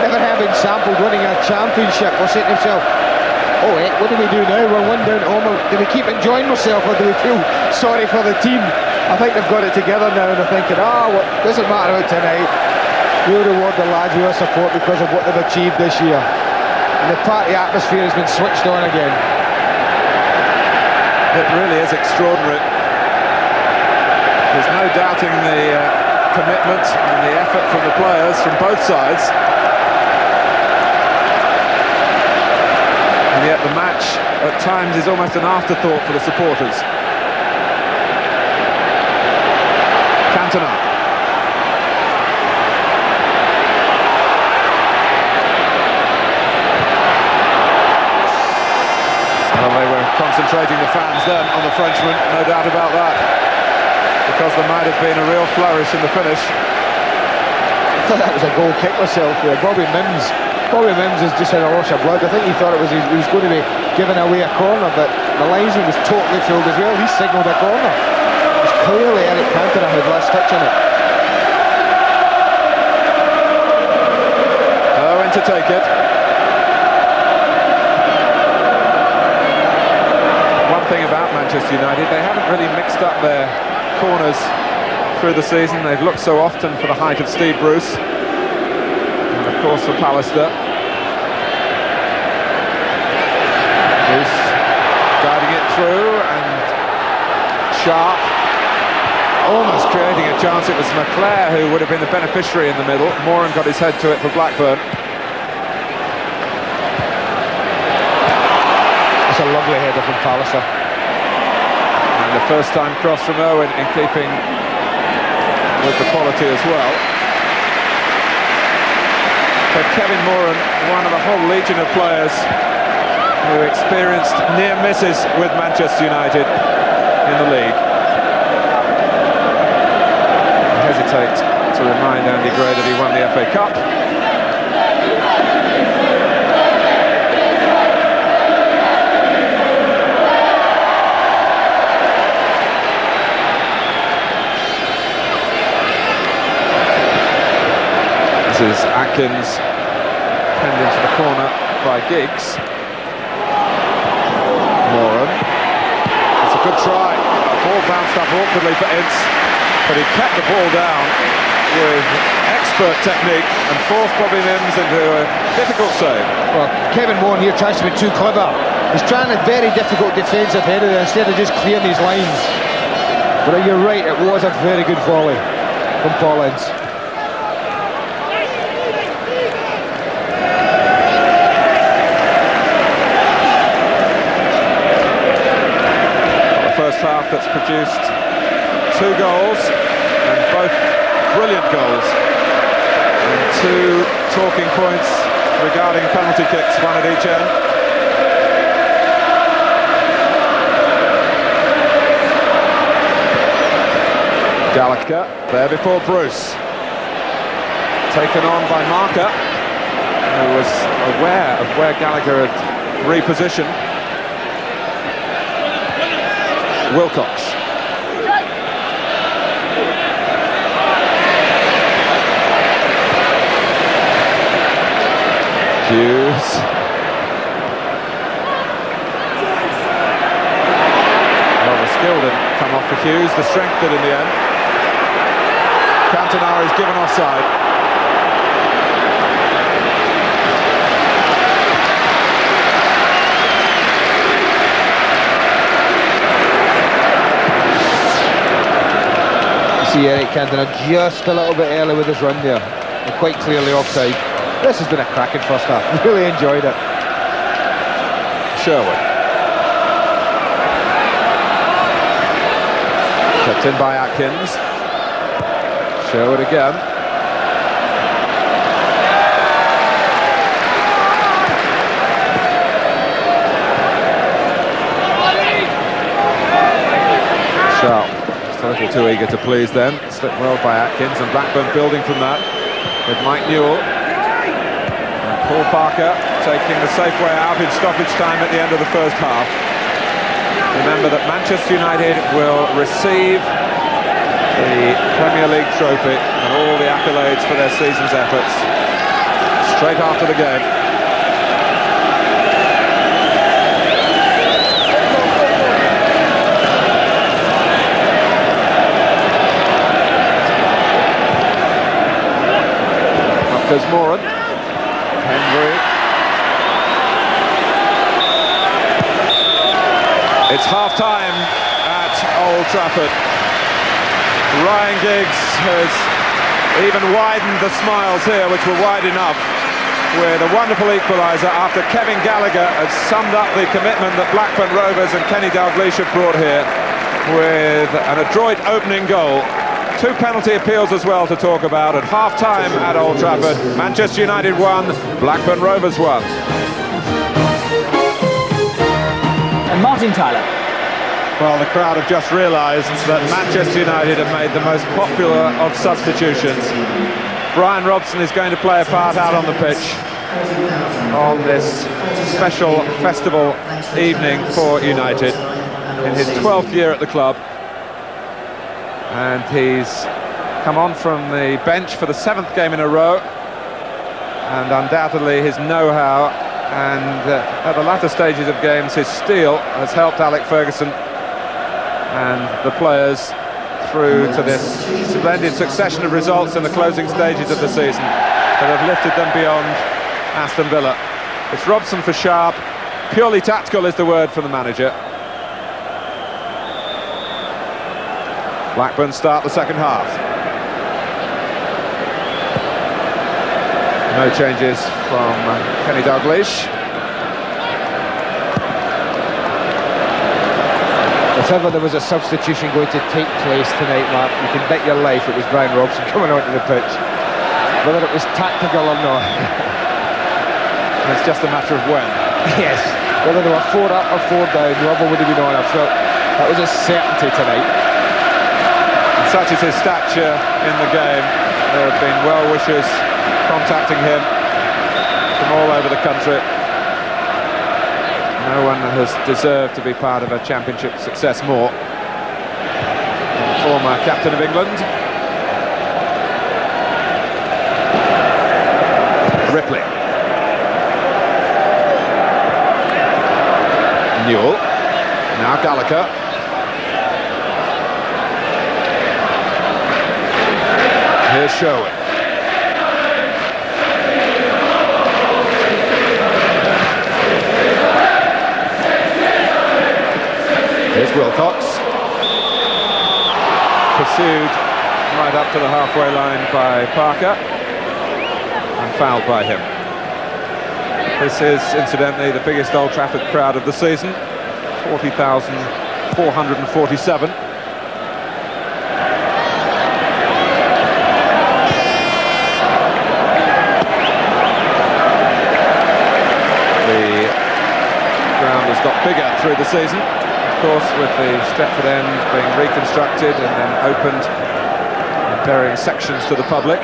never having sampled winning a championship, were saying to themselves, oh, what do we do now? We're 1 down at home. Do we keep enjoying ourselves, or do we feel sorry for the team? I think they've got it together now, and they're thinking, what doesn't matter about tonight. We'll reward the lads with our support because of what they've achieved this year. And the party atmosphere has been switched on again. It really is extraordinary. There's no doubting the commitment and the effort from the players from both sides. And yet the match at times is almost an afterthought for the supporters. Cantona. Well, they were concentrating, the fans then, on the Frenchman, no doubt about that. Because there might have been a real flourish in the finish. I thought that was a goal kick myself there. Bobby Mims is just in a rush of blood. I think he thought he was going to be giving away a corner, but the linesman was totally filled as well. He signalled a corner. It was clearly Eric Cantona who had last touch on it. Owen to take it. One thing about Manchester United, they haven't really mixed up their corners through the season. They've looked so often for the height of Steve Bruce. And of course for Pallister. Bruce guiding it through, and Sharp almost creating a chance. It was McClare who would have been the beneficiary in the middle. Moran got his head to it for Blackburn. It's a lovely header from Pallister. And the first time cross from Owen, in keeping with the quality as well. But Kevin Moran, one of a whole legion of players who experienced near misses with Manchester United in the league. I hesitate to remind Andy Gray that he won the FA Cup. This is Atkins, penned into the corner by Giggs. Moran. It's a good try. Ball bounced up awkwardly for Ince, but he kept the ball down with expert technique and forced Bobby Mims into a difficult save. Well, Kevin Moran here tries to be too clever. He's trying a very difficult defensive header instead of just clearing these lines. But you're right, it was a very good volley from Paul Ince. The first half that's produced 2 goals, and both brilliant goals, and 2 talking points regarding penalty kicks, one at each end. Gallagher there before Bruce, taken on by Marker, who was aware of where Gallagher had repositioned. Wilcox. Hughes. Well, the skill didn't come off for Hughes, the strength did in the end. Cantona is given offside. You see Eric Cantona just a little bit early with his run there, and quite clearly offside. This has been a cracking first half. Really enjoyed it. Sherwood. Kept in by Atkins. Sherwood again. Sharp, just a little too eager to please then. Slipped well by Atkins, and Blackburn building from that with Mike Newell. And Paul Parker taking the safe way out in stoppage time at the end of the first half. Remember that Manchester United will receive the Premier League trophy and all the accolades for their season's efforts straight after the game. Up goes Moran. Henry. It's half-time at Old Trafford. Ryan Giggs has even widened the smiles here, which were wide enough, with a wonderful equaliser after Kevin Gallagher has summed up the commitment that Blackburn Rovers and Kenny Dalglish have brought here with an adroit opening goal. 2 penalty appeals as well to talk about at half-time at Old Trafford. Manchester United 1, Blackburn Rovers 1. And Martin Tyler. Well, the crowd have just realised that Manchester United have made the most popular of substitutions. Brian Robson is going to play a part out on the pitch on this special festival evening for United in his 12th year at the club. And he's come on from the bench for the 7th game in a row, and undoubtedly his know-how and at the latter stages of games his steel has helped Alec Ferguson and the players through to this splendid succession of results in the closing stages of the season that have lifted them beyond Aston Villa. It's Robson for Sharp. Purely tactical is the word from the manager. Blackburn start the second half. No changes from Kenny Dalglish. If ever there was a substitution going to take place tonight, Mark, you can bet your life it was Brian Robson coming onto the pitch. Whether it was tactical or not. It's just a matter of when. Yes. Whether they were 4 up or 4 down, whoever would have been on, I felt that was a certainty tonight. And such is his stature in the game. There have been well-wishers contacting him from all over the country. No one has deserved to be part of a championship success more than the former captain of England. Ripley. Newell. Now Gallagher. Here's Sherwood. Here's Wilcox. pursued right up to the halfway line by Parker and fouled by him. This is, incidentally, the biggest Old Trafford crowd of the season, 40,447. The ground has got bigger through the season, of course, with the Stretford end being reconstructed and then opened, bearing sections to the public.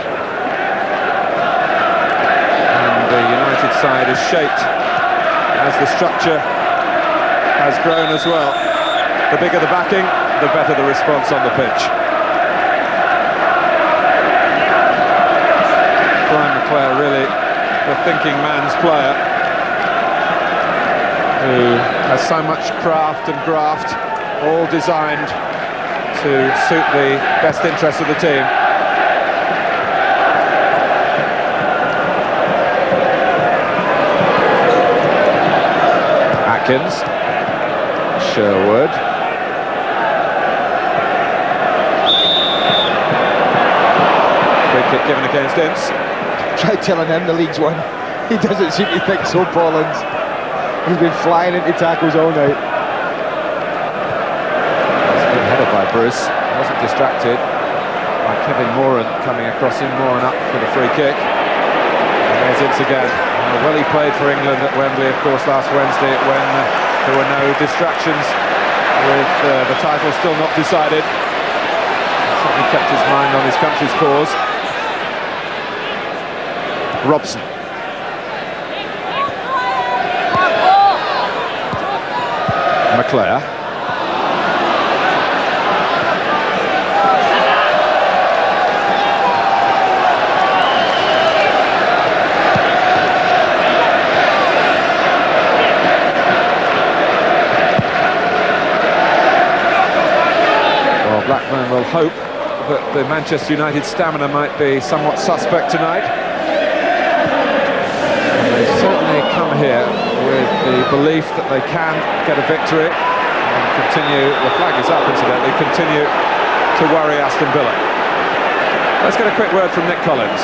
The United side is shaped as the structure has grown as well. The bigger the backing, the better the response on the pitch. Brian McClare, really the thinking man's player, who has so much craft and graft, all designed to suit the best interests of the team. Atkins, Sherwood, free kick given against Ince. Try telling him the league's won. He doesn't seem to think so, Pollins. He's been flying into tackles all night. That's a good header by Bruce. Wasn't distracted by Kevin Moran coming across him. Moran up for the free kick. And there's Ince again. Well, he played for England at Wembley, of course, last Wednesday when there were no distractions, with the title still not decided. He certainly kept his mind on his country's cause. Robson. McClare. Blackburn will hope that the Manchester United stamina might be somewhat suspect tonight. And they certainly come here with the belief that they can get a victory and continue, the flag is up incidentally, continue to worry Aston Villa. Let's get a quick word from Nick Collins.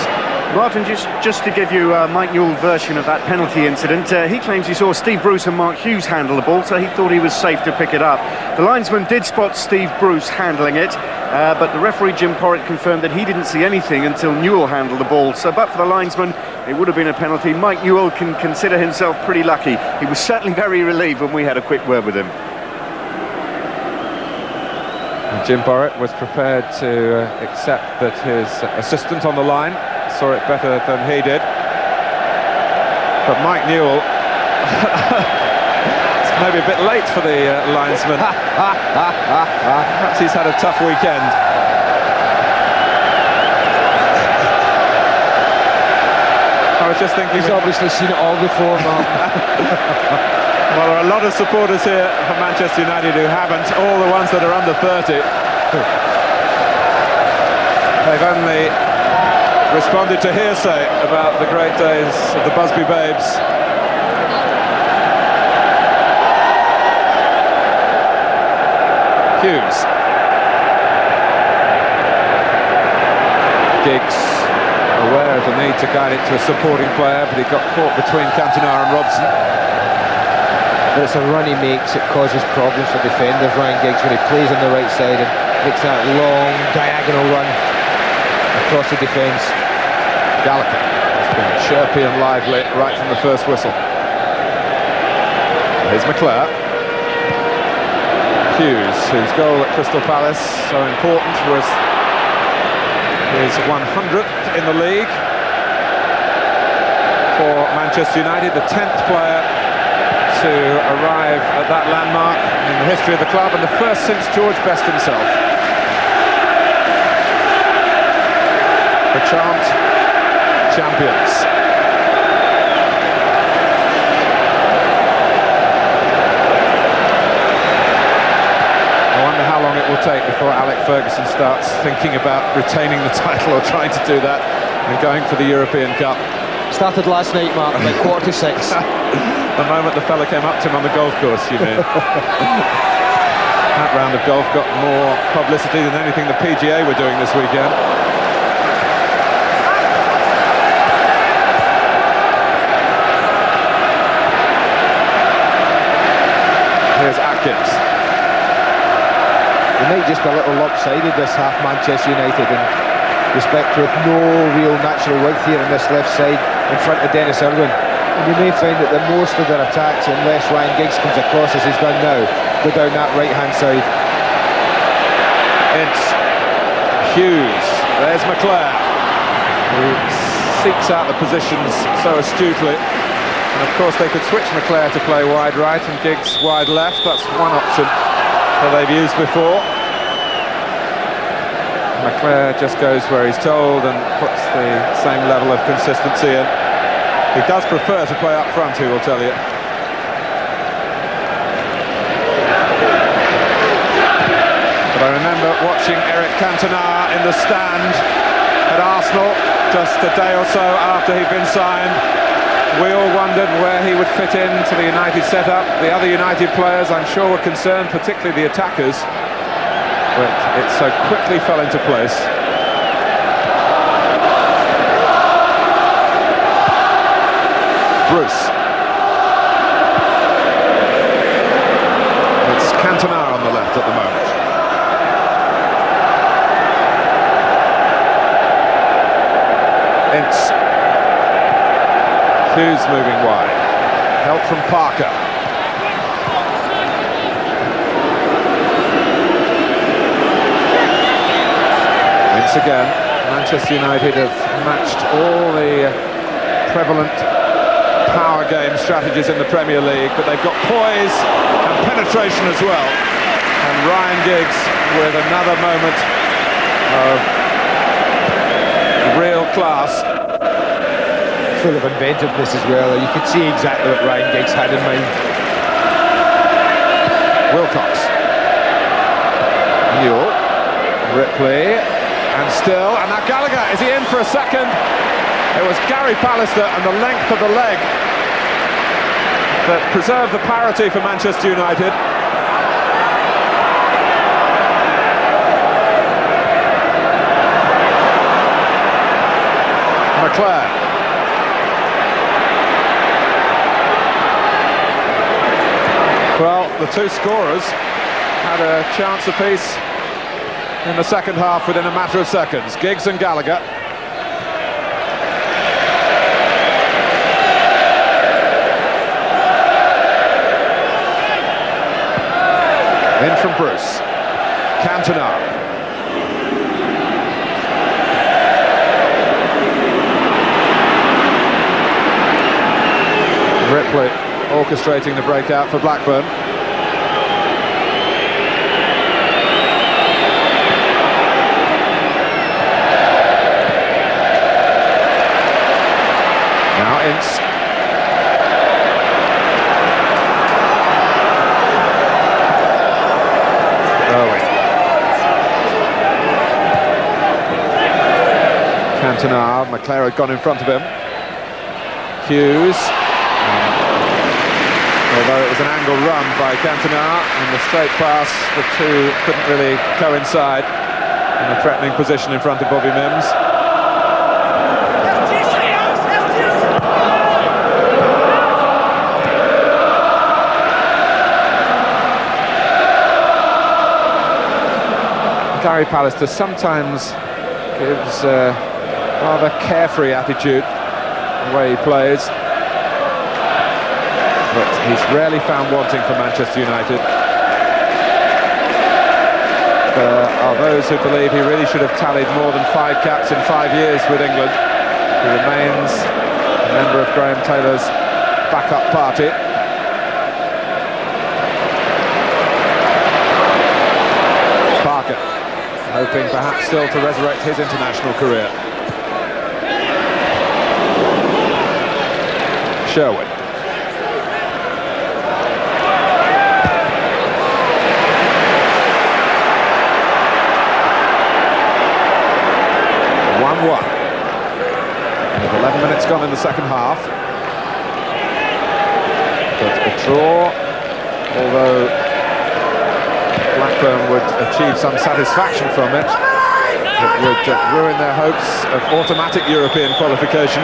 Martin, just to give you Mike Newell's version of that penalty incident, he claims he saw Steve Bruce and Mark Hughes handle the ball, so he thought he was safe to pick it up. The linesman did spot Steve Bruce handling it, but the referee Jim Porritt confirmed that he didn't see anything until Newell handled the ball. So but for the linesman, it would have been a penalty. Mike Newell can consider himself pretty lucky. He was certainly very relieved when we had a quick word with him. And Jim Porritt was prepared to accept that his assistant on the line saw it better than he did. But Mike Newell, it's maybe a bit late for the linesman. Perhaps he's had a tough weekend. I was just thinking... He's obviously seen it all before, Mark. Well, there are a lot of supporters here for Manchester United who haven't, all the ones that are under 30. They've only responded to hearsay about the great days of the Busby Babes. Hughes. Giggs, aware of the need to guide it to a supporting player, but he got caught between Cantona and Robson. But it's a run he makes, it causes problems for defenders. Ryan Giggs, when he plays on the right side and makes that long diagonal run across the defence. Gallagher has been chirpy and lively right from the first whistle. Here's McClare. Hughes, whose goal at Crystal Palace, so important, was his 100th in the league for Manchester United, the 10th player to arrive at that landmark in the history of the club, and the first since George Best himself. The chant, champions. I wonder how long it will take before Alec Ferguson starts thinking about retaining the title or trying to do that and going for the European Cup. Started last night, Mark, like 5:45. The moment the fella came up to him on the golf course, you mean? That round of golf got more publicity than anything the PGA were doing this weekend. Here's Atkins. It might just be a little lopsided, this half, Manchester United, in respect with no real natural width here on this left side in front of Dennis Irwin. And you may find that the most of their attacks, unless Ryan Giggs comes across as he's done now, go down that right-hand side. Ince, Hughes, there's McClare, who seeks out the positions so astutely. And of course they could switch McClare to play wide right and Giggs wide left. That's one option that they've used before. McClare just goes where he's told and puts the same level of consistency in. He does prefer to play up front, he will tell you. But I remember watching Eric Cantona in the stand at Arsenal just a day or so after he'd been signed. We all wondered where he would fit into the United setup. The other United players, I'm sure, were concerned, particularly the attackers. But it so quickly fell into place. Bruce. It's Cantona on the left at the moment. Ince. Hughes moving wide. Help from Parker. Ince again. Manchester United have matched all the prevalent power game strategies in the Premier League, but they've got poise and penetration as well. And Ryan Giggs with another moment of real class. Full of inventiveness as well. You could see exactly what Ryan Giggs had in mind. Wilcox. Newell. Ripley. And still. And now Gallagher. Is he in for a second? It was Gary Pallister and the length of the leg that preserved the parity for Manchester United. McClare. Well, the two scorers had a chance apiece in the second half within a matter of seconds. Giggs and Gallagher. In from Bruce. Cantona. Ripley orchestrating the breakout for Blackburn. Now Ince. Cantona, McClare had gone in front of him. Hughes. Although it was an angle run by Cantona and the straight pass, the two couldn't really coincide in a threatening position in front of Bobby Mims. Gary Pallister sometimes gives a rather carefree attitude the way he plays, but he's rarely found wanting for Manchester United. There are those who believe he really should have tallied more than 5 caps in 5 years with England. He remains a member of Graham Taylor's backup party. Parker, hoping perhaps still to resurrect his international career. Sherwood. With 11 minutes gone in the second half. But a draw, although Blackburn would achieve some satisfaction from it. It would ruin their hopes of automatic European qualification.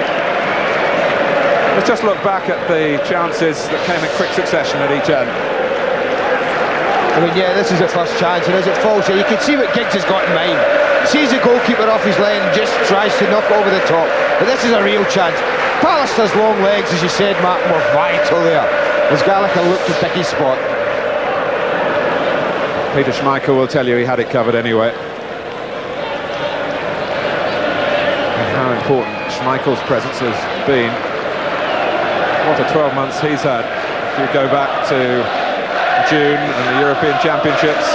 Let's just look back at the chances that came in quick succession at each end. I mean, yeah, this is the first chance, and as it falls here, you can see what Giggs has got in mind. Sees the goalkeeper off his line and just tries to knock over the top. But this is a real chance. Pallister's long legs, as you said, Mark, were vital there, as Gallagher looked to pick his spot. Peter Schmeichel will tell you he had it covered anyway. And how important Schmeichel's presence has been. What a 12 months he's had. If you go back to June and the European Championships,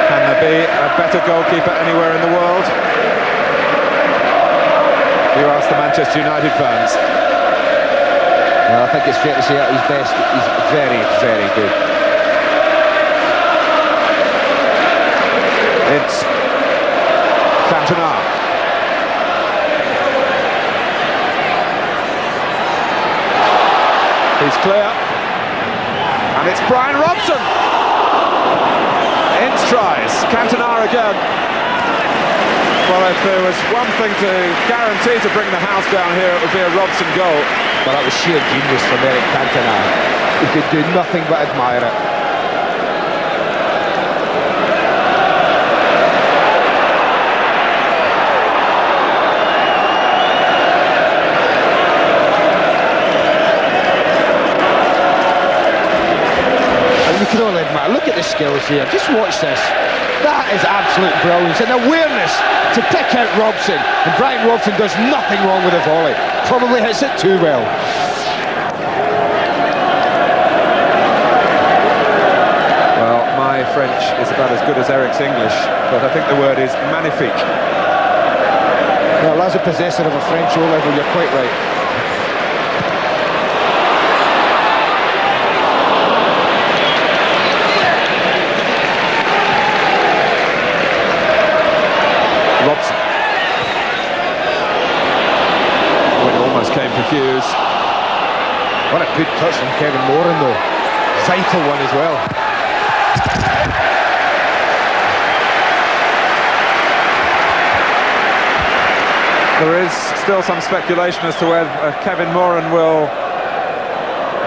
can there be a better goalkeeper anywhere in the world? You ask the Manchester United fans. Well, I think it's fair to say at his best, he's very, very good. It's Cantona. He's clear. And it's Brian Robson. Ince tries. Cantona again. Well, if there was one thing to guarantee to bring the house down here, it would be a Robson goal. Well, that was sheer genius from Eric Cantona. He could do nothing but admire it. You can only admire, look at the skills here, just watch this. That is absolute brilliance and awareness to pick out Robson. And Brian Robson does nothing wrong with the volley. Probably hits it too well. Well, my French is about as good as Eric's English, but I think the word is magnifique. Well, as a possessor of a French O-level, you're quite right. Robson. Oh, it almost came for Hughes. What a good touch from Kevin Moran, though. Vital one as well. There is still some speculation as to whether Kevin Moran will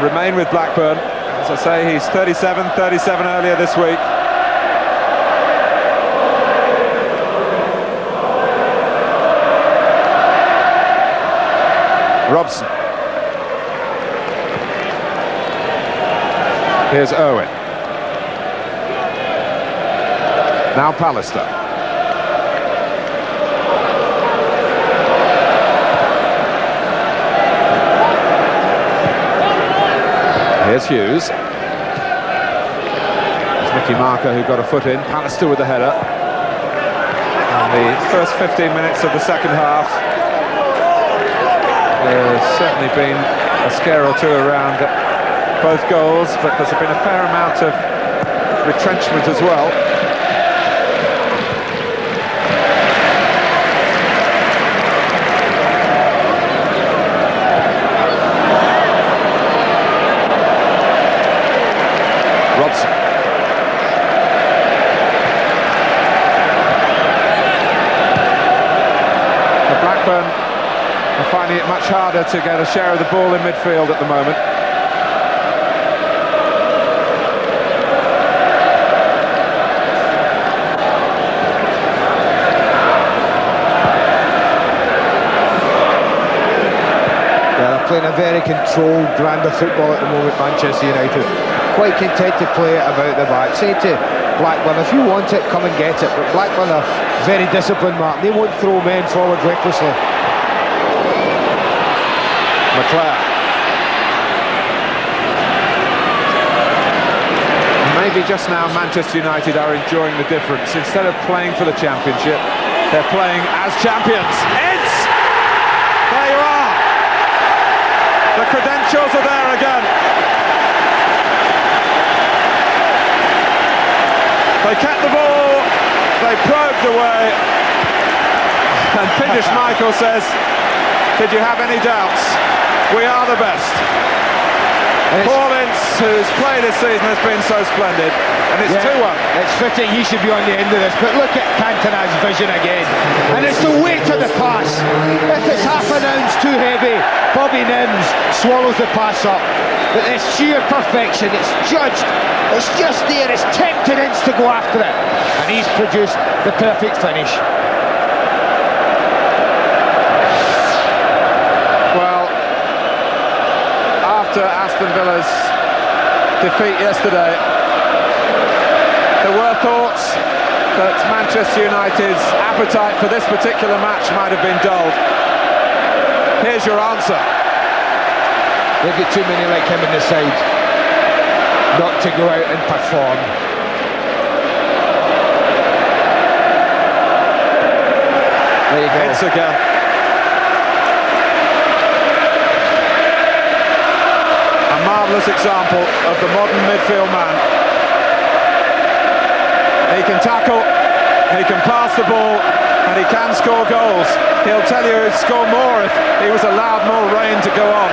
remain with Blackburn. As I say, he's 37 earlier this week. Robson. Here's Owen. Now Pallister. Here's Hughes. It's Mickey Marker who got a foot in. Pallister with the header. And the first 15 minutes of the second half, there's certainly been a scare or two around both goals, but there's been a fair amount of retrenchment as well. Robson. The Blackburn are finding it much harder to get a share of the ball in midfield at the moment. Yeah, they're playing a very controlled brand of football at the moment, Manchester United. Quite content to play it about the back. Say to Blackburn, if you want it, come and get it. But Blackburn are very disciplined, Mark. They won't throw men forward recklessly. McLeod. Maybe just now Manchester United are enjoying the difference. Instead of playing for the championship, they're playing as champions. Ince! There you are! The credentials are there again. They kept the ball, they probed away, and Peter Schmeichel says, did you have any doubts? We are the best. Paul Ince, whose play this season has been so splendid, and it's 2-1. It's fitting he should be on the end of this, but look at Cantona's vision again, and it's the weight of the pass. If it's half an ounce too heavy, Bobby Nims swallows the pass up, but it's sheer perfection. It's judged, it's just there, it's tempting Ince to go after it, and he's produced the perfect finish. Well, after Aston Villa's defeat yesterday, there were thoughts that Manchester United's appetite for this particular match might have been dulled. Here's your answer. They've got too many like him in the side not to go out and perform. There you go. It's again. A marvellous example of the modern midfield man. He can tackle, he can pass the ball, and he can score goals. He'll tell you he'd score more if he was allowed more rain to go on.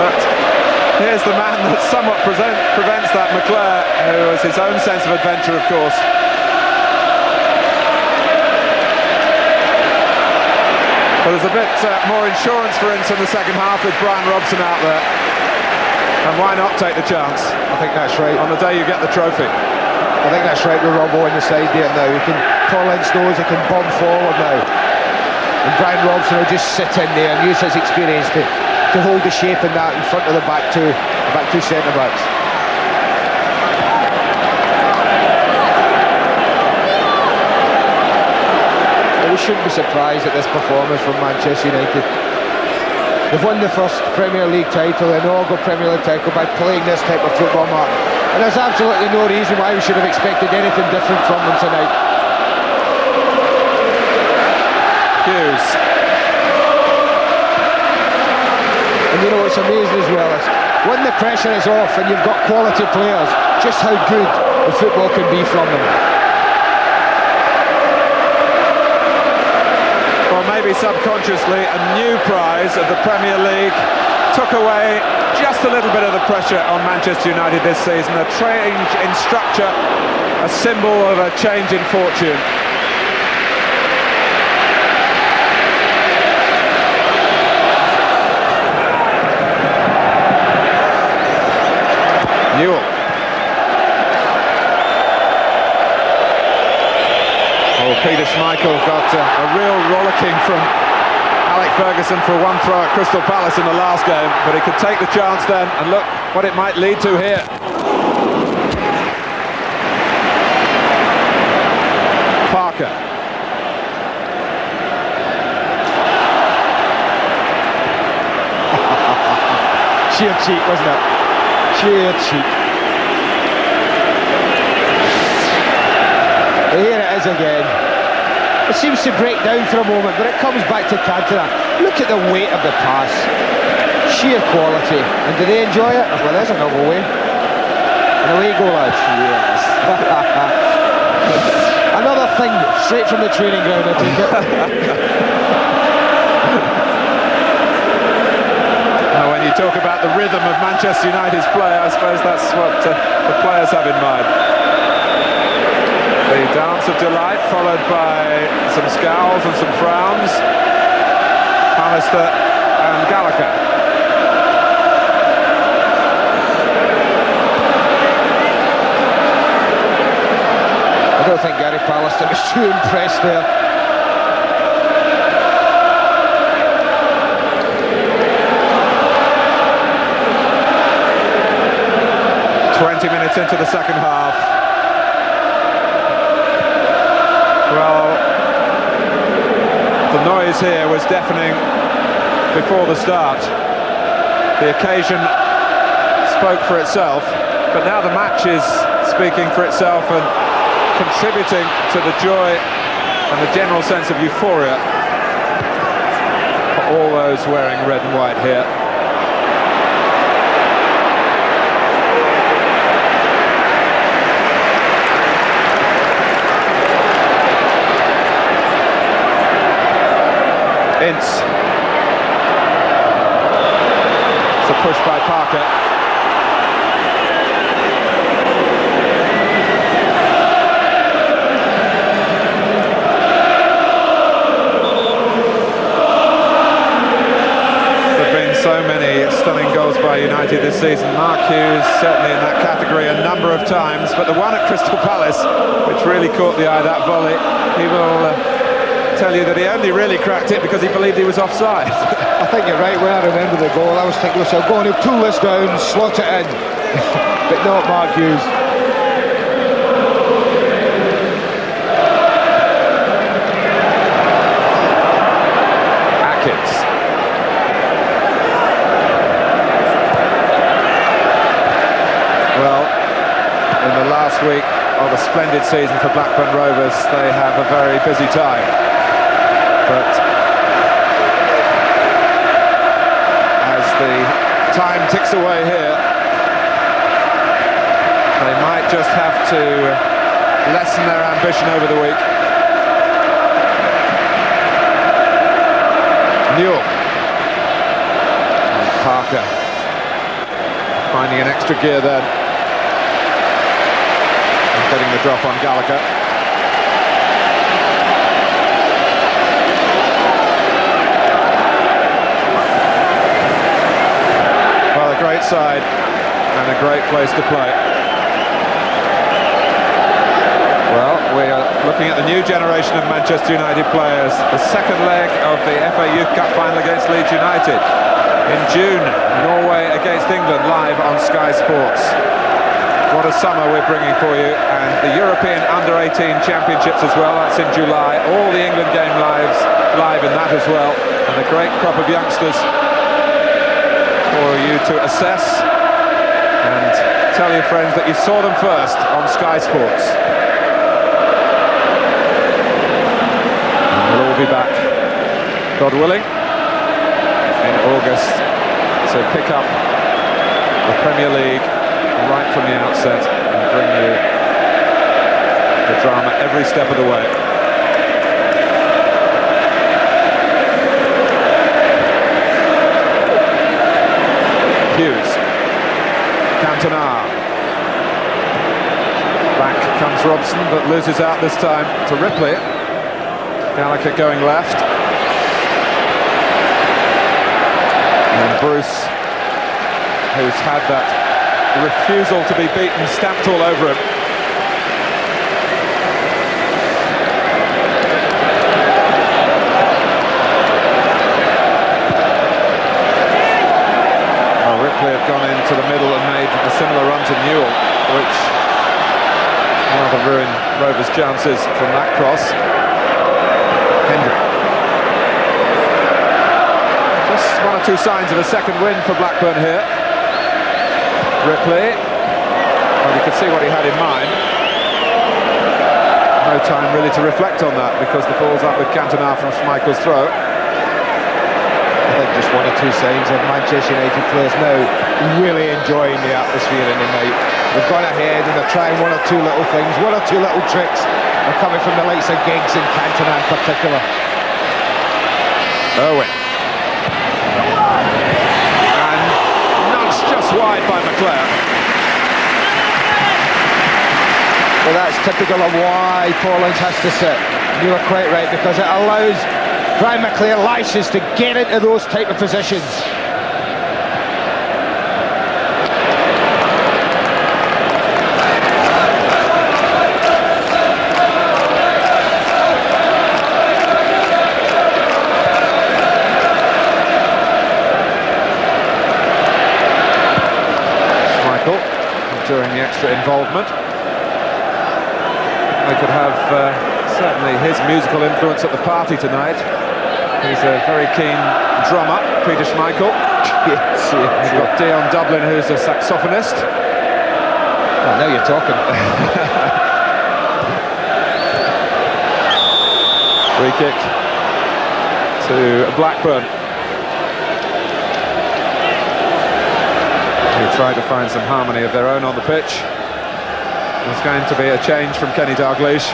But here's the man that somewhat prevents that, McClare, who has his own sense of adventure, of course. But there's a bit more insurance for Ince in the second half with Brian Robson out there. And why not take the chance? I think that's right. On the day you get the trophy. I think that's right with Robbo on the side there now. He can, Paul Ince knows he can bomb forward now. And Brian Robson will just sit in there and use his experience to hold the shape in that in front of the back two centre-backs. We shouldn't be surprised at this performance from Manchester United. They've won the first Premier League title, the inaugural Premier League title, by playing this type of football, Mark. And there's absolutely no reason why we should have expected anything different from them tonight. Hughes. And you know what's amazing as well is when the pressure is off and you've got quality players, just how good the football can be from them. Well, maybe subconsciously, a new prize of the Premier League took away just a little bit of the pressure on Manchester United this season. A change in structure, a symbol of a change in fortune. Newell. Oh, Peter Schmeichel got a real rollicking from Alec Ferguson for one throw at Crystal Palace in the last game, but he could take the chance then, and look what it might lead to here. Parker. Sheer cheek, wasn't it? Sheer cheek. Here it is again. It seems to break down for a moment, but it comes back to Cantona. Look at the weight of the pass. Sheer quality. And do they enjoy it? Well, there's another way. And away go, lads. Yes. Another thing, straight from the training ground, I take it. Now, when you talk about the rhythm of Manchester United's play, I suppose that's what the players have in mind. The dance of delight, followed by some scowls and some frowns. Pallister and Gallagher. I don't think Gary Pallister was too impressed there. Minutes into the second half. Well, the noise here was deafening before the start. The occasion spoke for itself, but now the match is speaking for itself and contributing to the joy and the general sense of euphoria for all those wearing red and white here. Ince. It's a push by Parker. So many stunning goals by United this season. Mark Hughes certainly in that category a number of times, but the one at Crystal Palace, which really caught the eye, that volley, he will tell you that he only really cracked it because he believed he was offside. I think you're right. When I remember the goal, I was thinking to myself, go on, he'll pull this down, slot it in. But not Mark Hughes. Atkins. Well, in the last week of a splendid season for Blackburn Rovers, they have a very busy time. But as the time ticks away here, they might just have to lessen their ambition over the week. Newell. And Parker finding an extra gear then. And getting the drop on Gallagher. Well, a great side and a great place to play. Well, we are looking at the new generation of Manchester United players. The second leg of the FA Youth Cup final against Leeds United. In June, Norway against England live on Sky Sports. What a summer we're bringing for you. And the European Under-18 Championships as well, that's in July. All the England game live in that as well. And a great crop of youngsters for you to assess. And tell your friends that you saw them first on Sky Sports. We'll all be back, God willing, in August to pick up the Premier League right from the outset and bring you the drama every step of the way. Hughes, Cantona, back comes Robson, but loses out this time to Ripley. Gallagher going left. And Bruce, who's had that refusal to be beaten stamped all over him. Well, Ripley had gone into the middle and made a similar run to Newell, which rather ruined Rovers' chances from that cross. Just one or two signs of a second win for Blackburn here. Ripley, well, you could see what he had in mind. No time really to reflect on that because the ball's up with Cantona from Schmeichel's throw. I think just one or two signs of Manchester United players now really enjoying the atmosphere in the night. They've gone ahead and they're trying one or two little things, one or two little tricks. They're coming from the likes of Giggs and Cantona in particular. Owen. And nudged just wide by McClare. Well, that's typical of why Paulins has to sit. You were quite right, because it allows Brian McClare license to get into those type of positions. During the extra involvement, they could have certainly his musical influence at the party tonight. He's a very keen drummer, Peter Schmeichel. Yes, You've got Dion Dublin, who's a saxophonist. Well, now you're talking. Free kick to Blackburn, who try to find some harmony of their own on the pitch. There's going to be a change from Kenny Dalglish.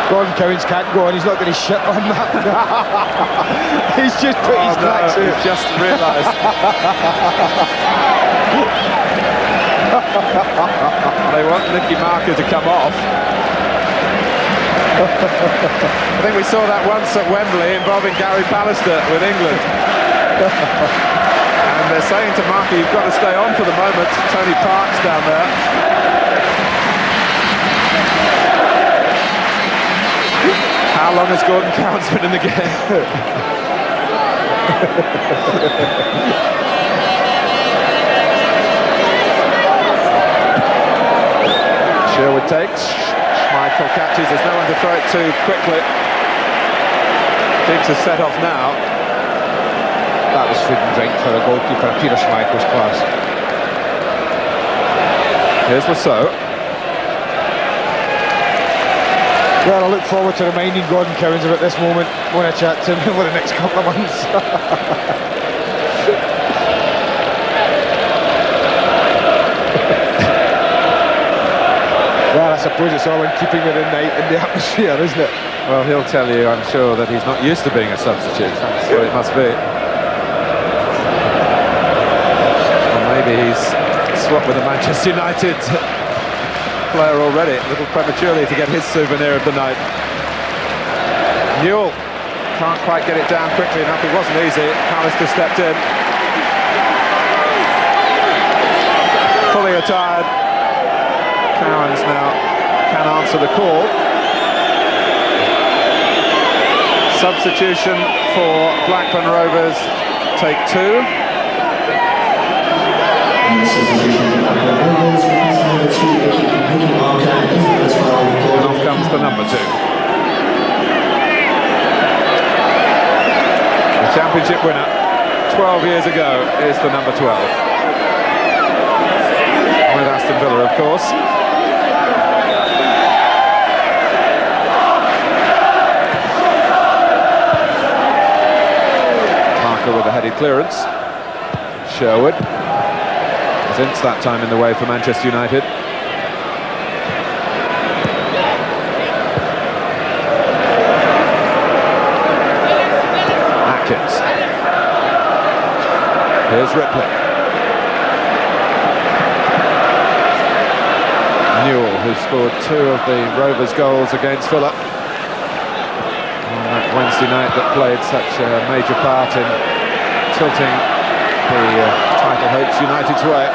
Gordon Cowans can't go on, he's not going to shit on that. He's just put his tracks in. He's just realised. They want Nicky Marker to come off. I think we saw that once at Wembley involving Gary Pallister with England. And they're saying to Markey, you've got to stay on for the moment. Tony Parks down there. How long has Gordon Cowans been in the game? Sherwood takes. Schmeichel catches. There's no one to throw it to quickly. Giggs has set off now. That was food and drink for a goalkeeper, Peter Schmeichel's class. Here's Lasso. Well, I look forward to reminding Gordon Cowans about this moment when I chat to him over the next couple of months. Well, I suppose it's all in keeping with the atmosphere, isn't it? Well, he'll tell you, I'm sure, that he's not used to being a substitute. That's what it must be. Or maybe he's swapped with a Manchester United player already, a little prematurely to get his souvenir of the night. Newell can't quite get it down quickly enough. It wasn't easy. Pallister stepped in. Fully attired. Cowans now can answer the call. Substitution for Blackburn Rovers, take two. And off comes the number two. The championship winner 12 years ago is the number 12. With Aston Villa, of course. With a headed clearance. Sherwood. Zintz that time in the way for Manchester United. Atkins. Here's Ripley. Newell, who scored two of the Rovers' goals against Villa on that Wednesday night that played such a major part in tilting the title hopes United's way.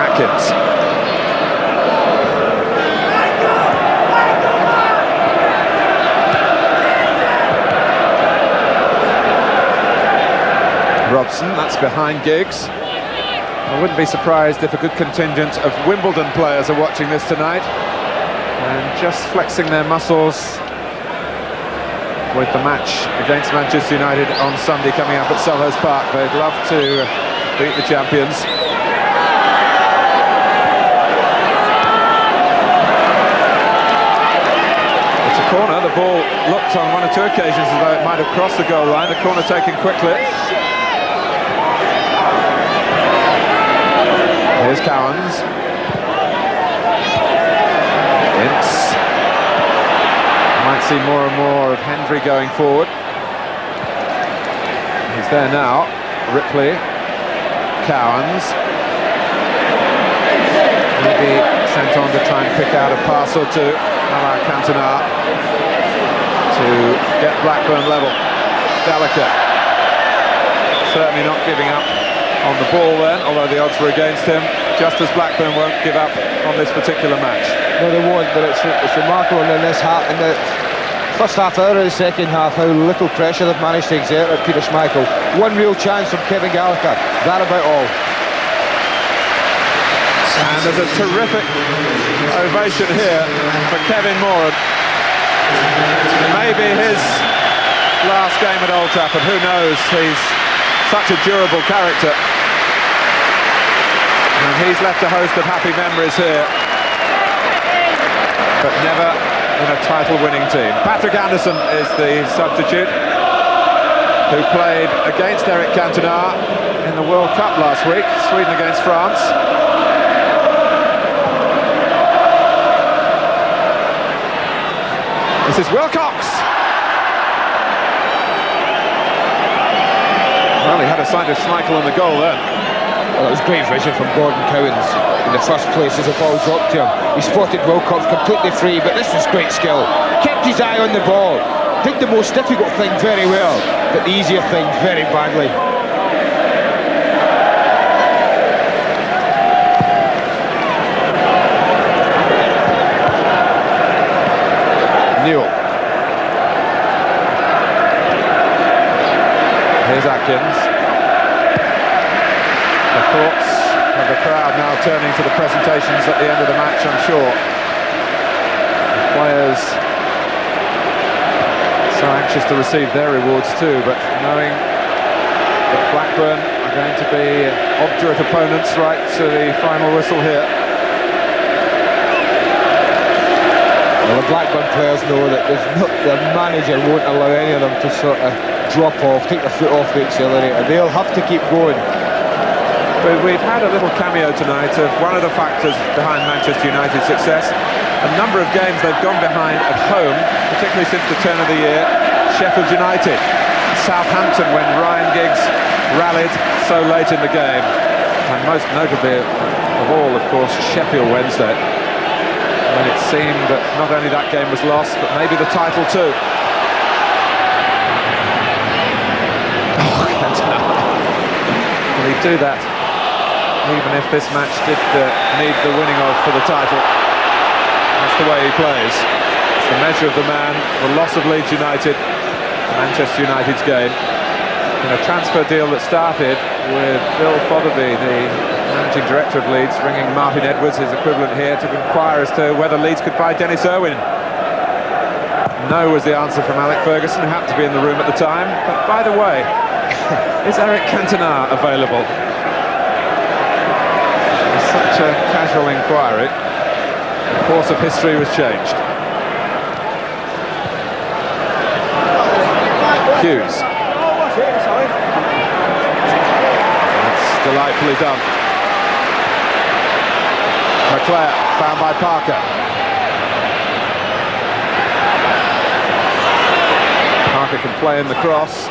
Atkins. Robson, that's behind Giggs. I wouldn't be surprised if a good contingent of Wimbledon players are watching this tonight and just flexing their muscles with the match against Manchester United on Sunday coming up at Selhurst Park. They'd love to beat the champions. It's a corner. The ball looked on one or two occasions as though it might have crossed the goal line. The corner taken quickly. Here's Cowans. Ince. Might see more and more of Hendry going forward. He's there now. Ripley. Cowans. Maybe sent on to try and pick out a pass or two. Ala Cantona to get Blackburn level. Gallagher. Certainly not giving up on the ball then, although the odds were against him, just as Blackburn won't give up on this particular match. No, they won't, but it's remarkable in this in the first half hour of the second half how little pressure they've managed to exert at Peter Schmeichel. One real chance from Kevin Gallagher, that about all. And there's a terrific ovation here for Kevin Moran. Maybe his last game at Old Trafford, who knows, he's such a durable character. And he's left a host of happy memories here, but never in a title-winning team. Patrick Anderson is the substitute, who played against Eric Cantona in the World Cup last week, Sweden against France. This is Wilcox. Well, he had a sight of Schmeichel on the goal there. Well, that was great vision from Gordon Cowans in the first place as the ball dropped to him. He spotted Wilcox completely free, but this was great skill. Kept his eye on the ball. Did the most difficult thing very well, but the easier thing very badly. Newell. Here's Atkins. The thoughts of the crowd now turning to the presentations at the end of the match, I'm sure. The players so anxious to receive their rewards too, but knowing that Blackburn are going to be obdurate opponents right to the final whistle here. Well, the Blackburn players know that the manager won't allow any of them to sort of drop off, take their foot off the accelerator. They'll have to keep going. But we've had a little cameo tonight of one of the factors behind Manchester United's success. A number of games they've gone behind at home, particularly since the turn of the year. Sheffield United, Southampton when Ryan Giggs rallied so late in the game. And most notably of all, of course, Sheffield Wednesday, when it seemed that not only that game was lost, but maybe the title too. Oh, Cantona. Will he do that? Even if this match did need the winning of for the title. That's the way he plays. It's the measure of the man, the loss of Leeds United, Manchester United's game. In a transfer deal that started with Bill Fotherby, the managing director of Leeds, ringing Martin Edwards, his equivalent here, to inquire as to whether Leeds could buy Dennis Irwin. No was the answer from Alec Ferguson, who happened to be in the room at the time. But by the way, is Eric Cantona available? Such a casual inquiry. The course of history was changed. Hughes. That's delightfully done. McClare found by Parker. Parker can play in the cross.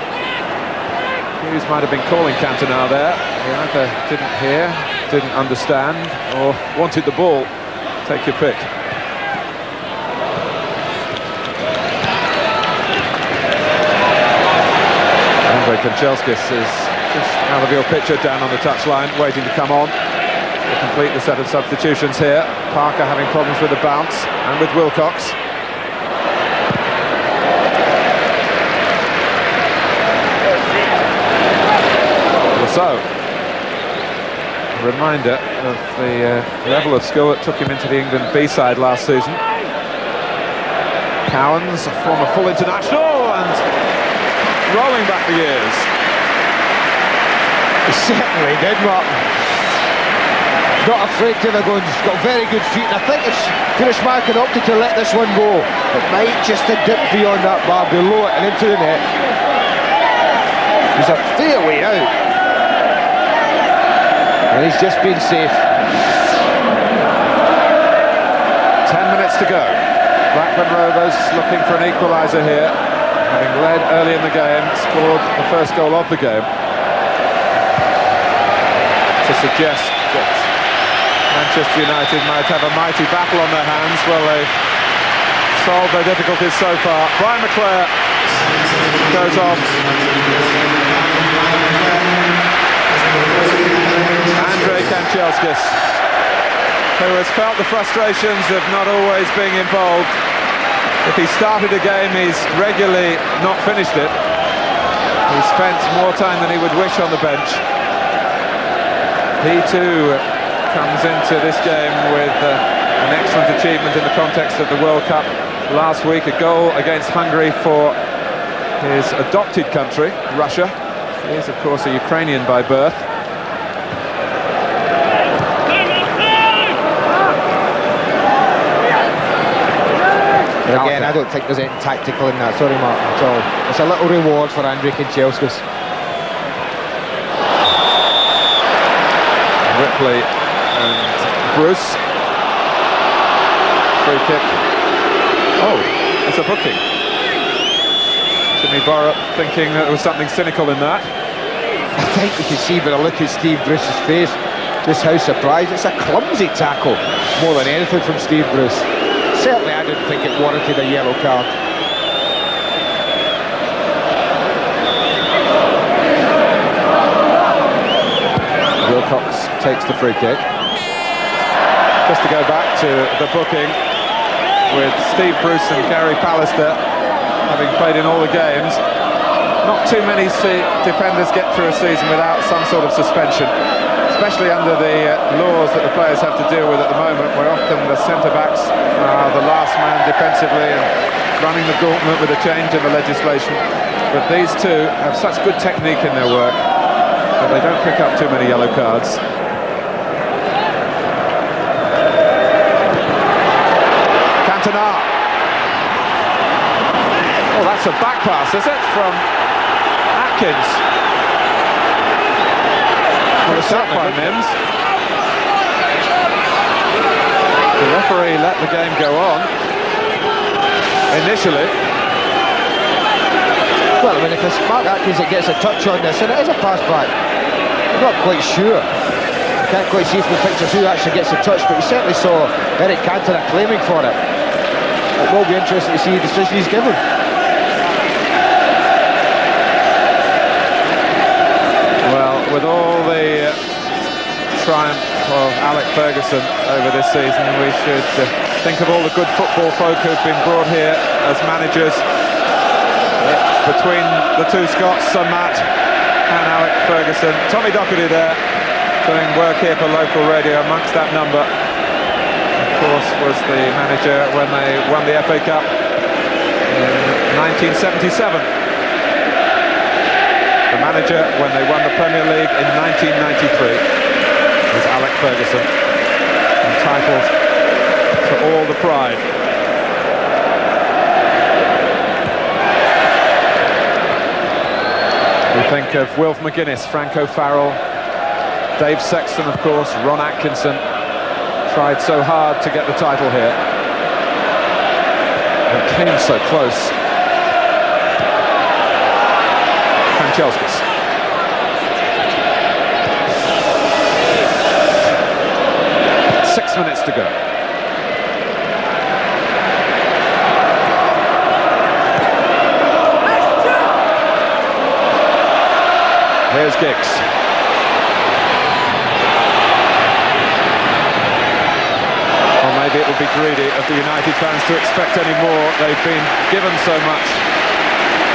Hughes might have been calling Cantona there. He either didn't hear, didn't understand, or wanted the ball. Take your pick. Andrei Kanchelskis is just out of your picture, down on the touchline, waiting to come on to complete the set of substitutions here. Parker having problems with the bounce and with Wilcox. So, a reminder of the level of skill that took him into the England B-side last season. Cowans, a former full international, and rolling back the years. He certainly did, Martin. Not afraid to have gone, he's got very good feet, and I think it's Schmeichel opted to let this one go. It might just have dipped beyond that bar, below it and into the net. He's a fair way out. And he's just been safe. 10 minutes to go. Blackburn Rovers looking for an equaliser here. Having led early in the game, scored the first goal of the game. To suggest that Manchester United might have a mighty battle on their hands. Well, they've solved their difficulties so far. Brian McClare goes off. Andrei Kanchelskis, who has felt the frustrations of not always being involved. If he started a game, he's regularly not finished it. He spent more time than he would wish on the bench. He too comes into this game with an excellent achievement in the context of the World Cup last week, a goal against Hungary for his adopted country, Russia. He is, of course, a Ukrainian by birth. But again, I don't think there's anything tactical in that, sorry Mark, at all. It's a little reward for Andrei Kanchelskis. Ripley and Bruce. Free kick. Oh, It's a booking. Jimmy Borup thinking that there was something cynical in that. I think you can see by the look at Steve Bruce's face just how surprised. It's a clumsy tackle more than anything from Steve Bruce. Certainly I didn't think it warranted a yellow card. Wilcox takes the free kick. Just to go back to the booking, with Steve Bruce and Gary Pallister having played in all the games, not too many defenders get through a season without some sort of suspension, especially under the laws that the players have to deal with at the moment, where often the centre-backs are the last man defensively and running the gauntlet with a change in the legislation. But these two have such good technique in their work that they don't pick up too many yellow cards. Oh, that's a back pass, is it? From Atkins. Well, it's up by Mims. The referee let the game go on initially. Well, I mean, if it's Mark Atkins that gets a touch on this, and it is a pass back, I'm not quite sure. I can't quite see from the pictures who actually gets the touch, but you certainly saw Eric Cantona claiming for it. It will be interesting to see the decision he's given. Well, with all the triumph of Alec Ferguson over this season, we should think of all the good football folk who've been brought here as managers between the two Scots, Sir Matt and Alec Ferguson. Tommy Docherty there doing work here for local radio amongst that number. Of course, was the manager when they won the FA Cup in 1977. The manager when they won the Premier League in 1993 was Alec Ferguson, entitled to all the pride. We think of Wilf McGuinness, Franco Farrell, Dave Sexton, of course, Ron Atkinson. Tried so hard to get the title here and came so close. Kanchelskis. Six minutes to go. Here's Giggs. Or maybe it would be greedy of the United fans to expect any more. They've been given so much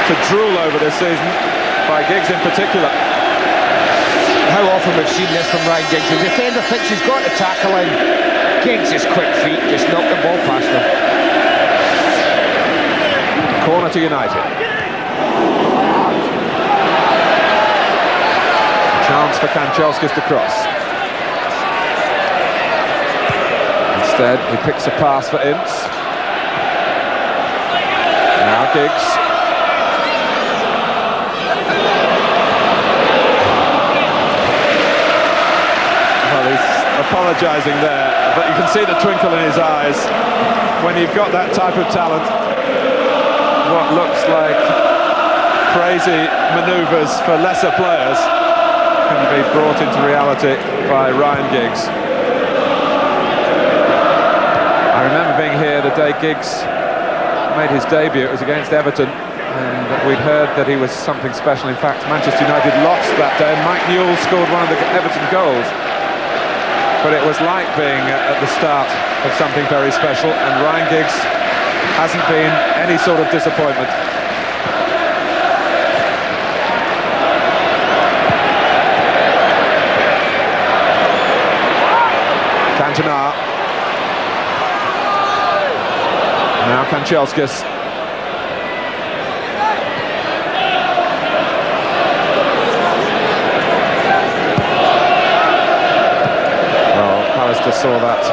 to drool over this season, by Giggs in particular. How often we've seen this from Ryan Giggs. The defender thinks he's got to tackle in. Giggs' quick feet just knocked the ball past him. Corner to United. Chance for Kanchelskis to cross. Instead, he picks a pass for Ince. Now Giggs. Well, he's apologising there, but you can see the twinkle in his eyes when you've got that type of talent. What looks like crazy manoeuvres for lesser players can be brought into reality by Ryan Giggs. I remember being here the day Giggs made his debut. It was against Everton, and we'd heard that he was something special. In fact, Manchester United lost that day, and Mike Newell scored one of the Everton goals. But it was like being at the start of something very special, and Ryan Giggs hasn't been any sort of disappointment. Cantona. Now Kanchelskis. Well, Pallister saw that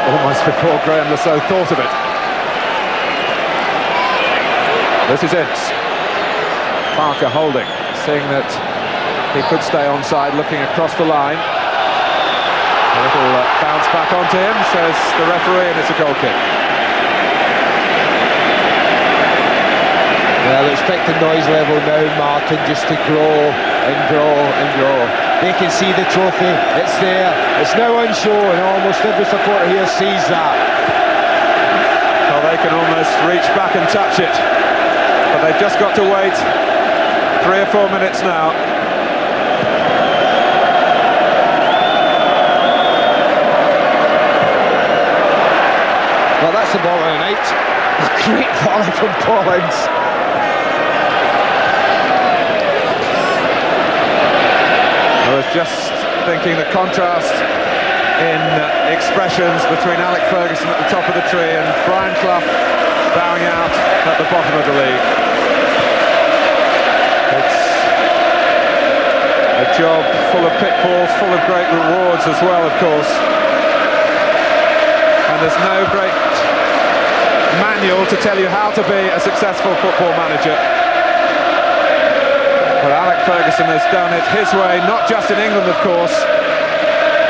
almost before Graham Lasso thought of it. This is Ince. Parker holding, seeing that he could stay onside, looking across the line. A little bounce back onto him, says the referee, and it's a goal kick. expect the noise level now, Martin, just to grow and grow and grow. They can see the trophy, it's there, it's now on show, and almost every supporter here sees that. Well, they can almost reach back and touch it, but they've just got to wait 3 or 4 minutes now. Well, that's the ball of the night. A great volley from Pollins. I was just thinking the contrast in expressions between Alec Ferguson at the top of the tree and Brian Clough bowing out at the bottom of the league. It's a job full of pitfalls, full of great rewards as well, of course. And there's no great manual to tell you how to be a successful football manager. But Alec Ferguson has done it his way, not just in England, of course,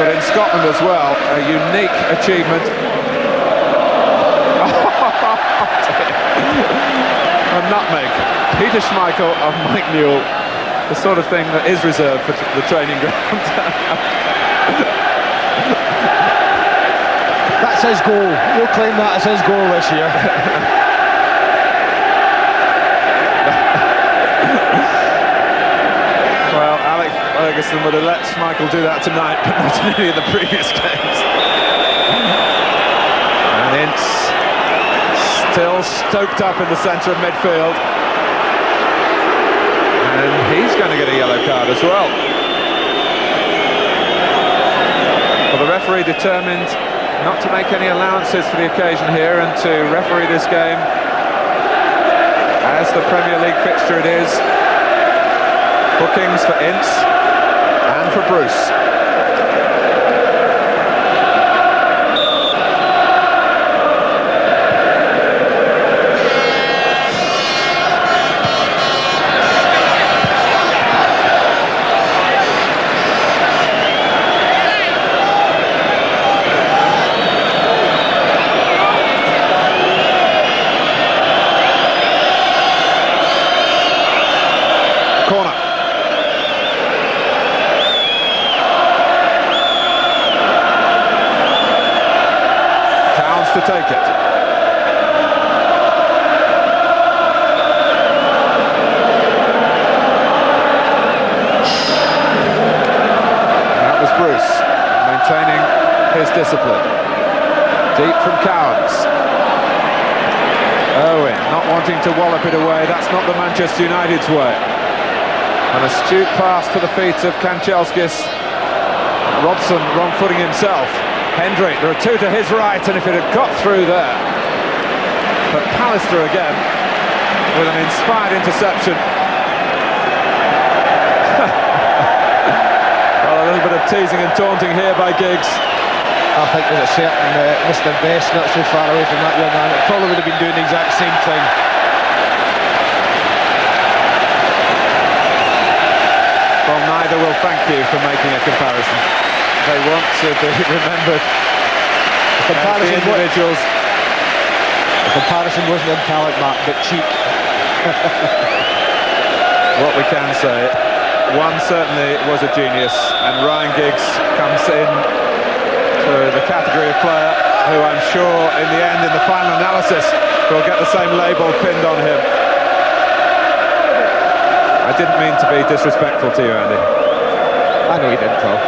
but in Scotland as well. A unique achievement. A nutmeg. Peter Schmeichel and Mike Newell. The sort of thing that is reserved for the training ground. That's his goal. We'll claim that as his goal this year. Well, Alex Ferguson would have let Schmeichel do that tonight, but not in any of the previous games. And Ince still stoked up in the centre of midfield. And he's going to get a yellow card as well. Well, the referee determined not to make any allowances for the occasion here and to referee this game as the Premier League fixture it is. Bookings for Ince and for Bruce. Corner. Towns to take it. That was Bruce, maintaining his discipline. Deep from Cowans. Owen, not wanting to wallop it away. That's not the Manchester United's way. An astute pass to the feet of Kanchelskis. Robson wrong-footing himself. Hendrick, there are two to his right, and if it had got through there. But Pallister again, with an inspired interception. Well, a little bit of teasing and taunting here by Giggs. I think there's a certain Mr. Best not so far away from that young man. It probably would have been doing the exact same thing. Well, neither will thank you for making a comparison. They want to be remembered as the individuals. The comparison wasn't in talent, Mark, but cheek. What we can say, one certainly was a genius, and Ryan Giggs comes in to the category of player who I'm sure in the end, in the final analysis, will get the same label pinned on him. I didn't mean to be disrespectful to you, Andy. I know you didn't, Phil.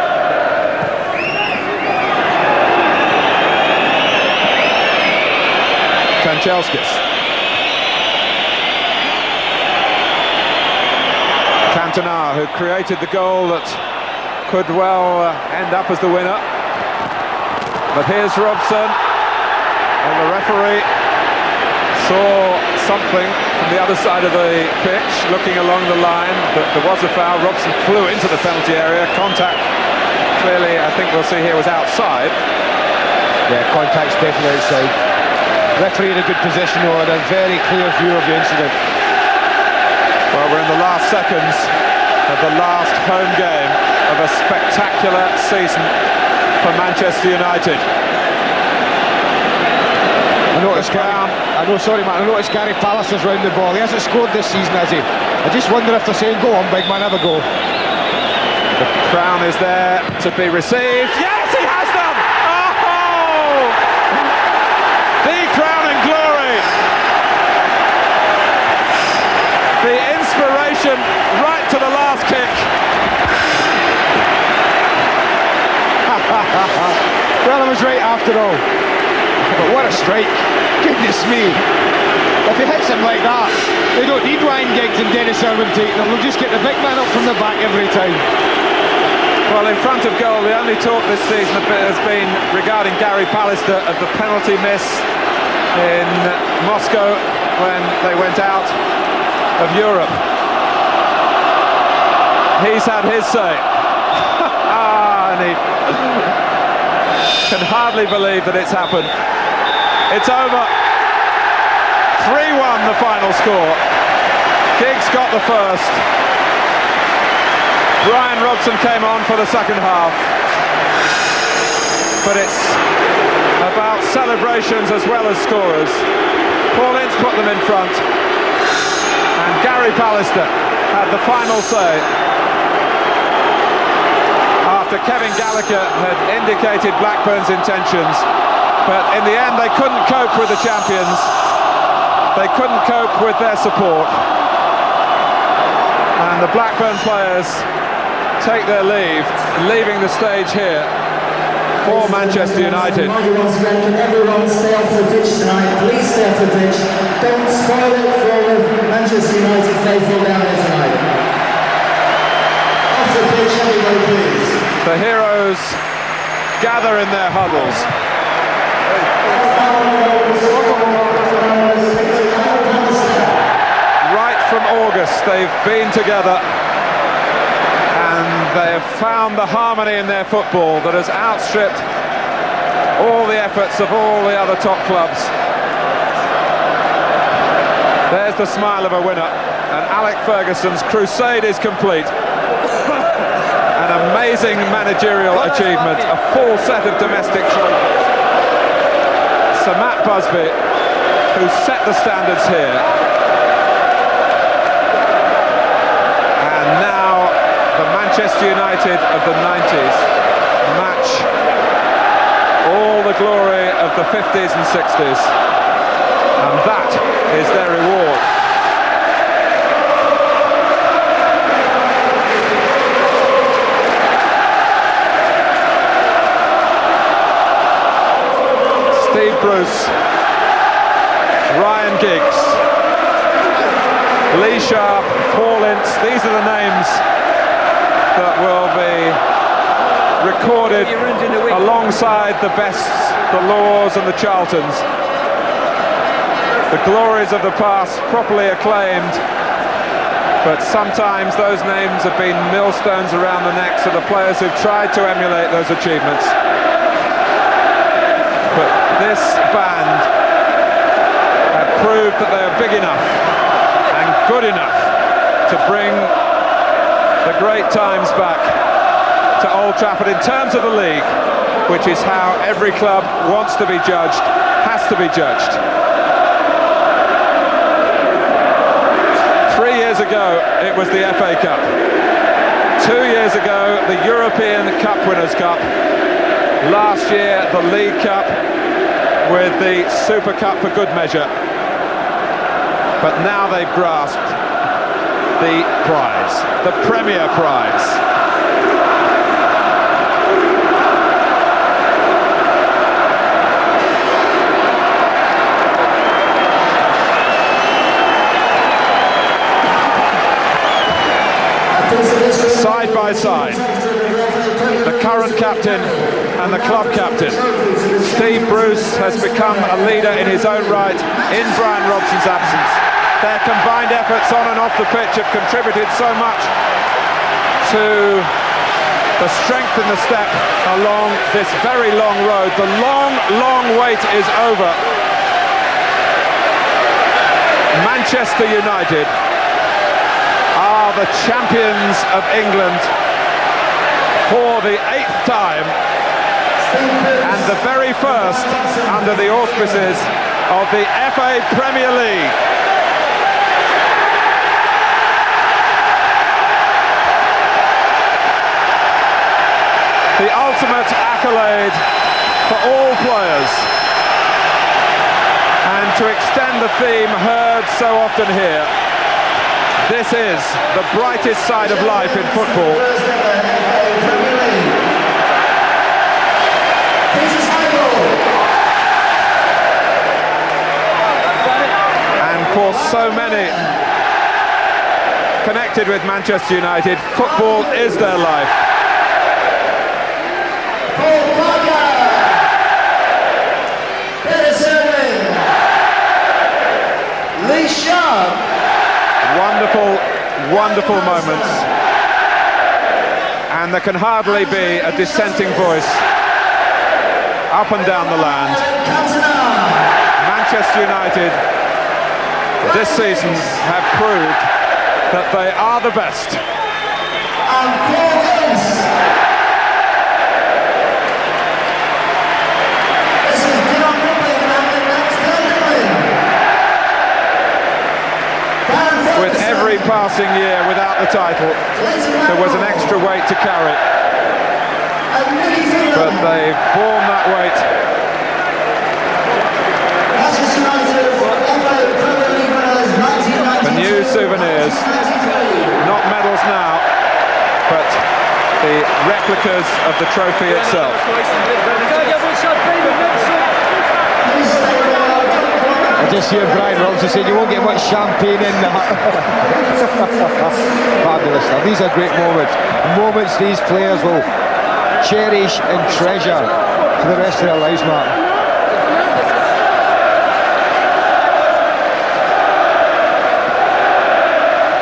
Kanchelskis. Cantona, who created the goal that could well end up as the winner. But here's Robson, and the referee saw something from the other side of the pitch, looking along the line, but there was a foul. Robson flew into the penalty area. Contact, clearly, I think we'll see here, was outside. Yeah, contact's definitely outside. Referee in a good position, though, and a very clear view of the incident. Well, we're in the last seconds of the last home game of a spectacular season for Manchester United. I noticed Gary Pallister's round the ball. He hasn't scored this season, has he? I just wonder if they're saying, go on, big man, have a go. The crown is there to be received. Yes, he has done! Oh! The crown and glory! The inspiration right to the last kick. Well, I was right after all. But what a strike. Goodness me. If he hits him like that, they don't need Ryan Giggs and Dennis Irwin taking them. They'll just get the big man up from the back every time. Well, in front of goal, the only talk this season has been regarding Gary Pallister of the penalty miss in Moscow when they went out of Europe. He's had his say. And he can hardly believe that it's happened. It's over. 3-1 the final score. Giggs got the first. Brian Robson came on for the second half. But it's about celebrations as well as scorers. Paul Ince put them in front. And Gary Pallister had the final say. After Kevin Gallagher had indicated Blackburn's intentions, but in the end they couldn't cope with the champions, they couldn't cope with their support, and the Blackburn players take their leave, leaving the stage here for Manchester United. Once again, can everyone stay off the pitch tonight? Please stay off the pitch. Don't spoil it for all of Manchester United faithful down here tonight. Off the pitch, everybody, please. The heroes gather in their huddles. Right from August they've been together and they have found the harmony in their football that has outstripped all the efforts of all the other top clubs. There's the smile of a winner, and Alec Ferguson's crusade is complete. An amazing managerial achievement, a full set of domestic trophies. Sir Matt Busby, who set the standards here. And now the Manchester United of the 90s match all the glory of the 50s and 60s. And that is their reward. Steve Bruce, Ryan Giggs, Lee Sharp, Paul Ince, these are the names that will be recorded alongside the Bests, the Laws and the Charltons. The glories of the past properly acclaimed, but sometimes those names have been millstones around the necks of the players who've tried to emulate those achievements. But this band have proved that they are big enough and good enough to bring the great times back to Old Trafford in terms of the league, which is how every club wants to be judged, has to be judged. 3 years ago it was the FA Cup. 2 years ago the European Cup Winners' Cup. Last year, the League Cup with the Super Cup for good measure. But now they've grasped the prize, the Premier Prize. Side by side, the current captain and the club captain. Steve Bruce has become a leader in his own right in Brian Robson's absence. Their combined efforts on and off the pitch have contributed so much to the strength in the step along this very long road. The long, long wait is over. Manchester United are the champions of England for the 8th time, and the very first under the auspices of the FA Premier League. The ultimate accolade for all players. And to extend the theme heard so often here, this is the brightest side of life in football. And for so many connected with Manchester United, football is their life. Wonderful, wonderful moments, and there can hardly be a dissenting voice up and down the land. Manchester United this season have proved that they are the best. With every passing year without the title, there was an extra weight to carry. But they've borne that weight. The new souvenirs, not medals now, but the replicas of the trophy itself. I just hear Brian Robson saying you won't get much champagne in that. Fabulous stuff. These are great moments. Moments these players will cherish and treasure for the rest of their lives, Mark.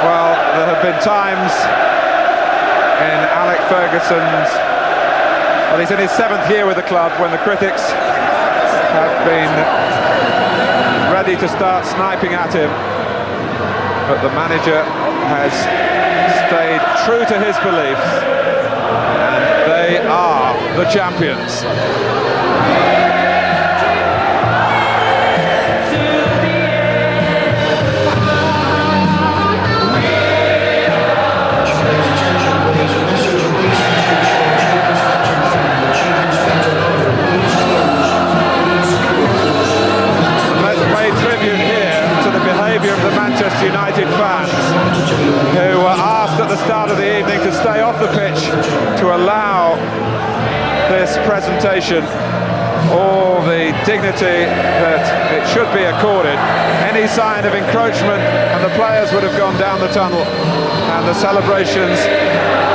Well, there have been times in Alec Ferguson's, well, he's in his 7th year with the club, when the critics have been ready to start sniping at him, but the manager has stayed true to his beliefs, and they are the champions. Of the Manchester United fans who were asked at the start of the evening to stay off the pitch to allow this presentation all the dignity that it should be accorded. Any sign of encroachment and the players would have gone down the tunnel and the celebrations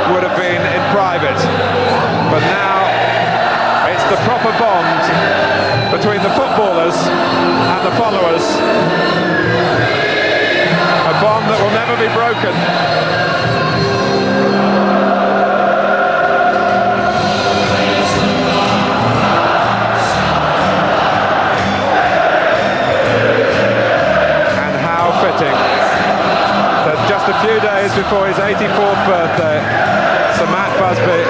would have been in private. But now it's the proper bond between the footballers and the followers. A bond that will never be broken. And how fitting that just a few days before his 84th birthday, Sir Matt Busby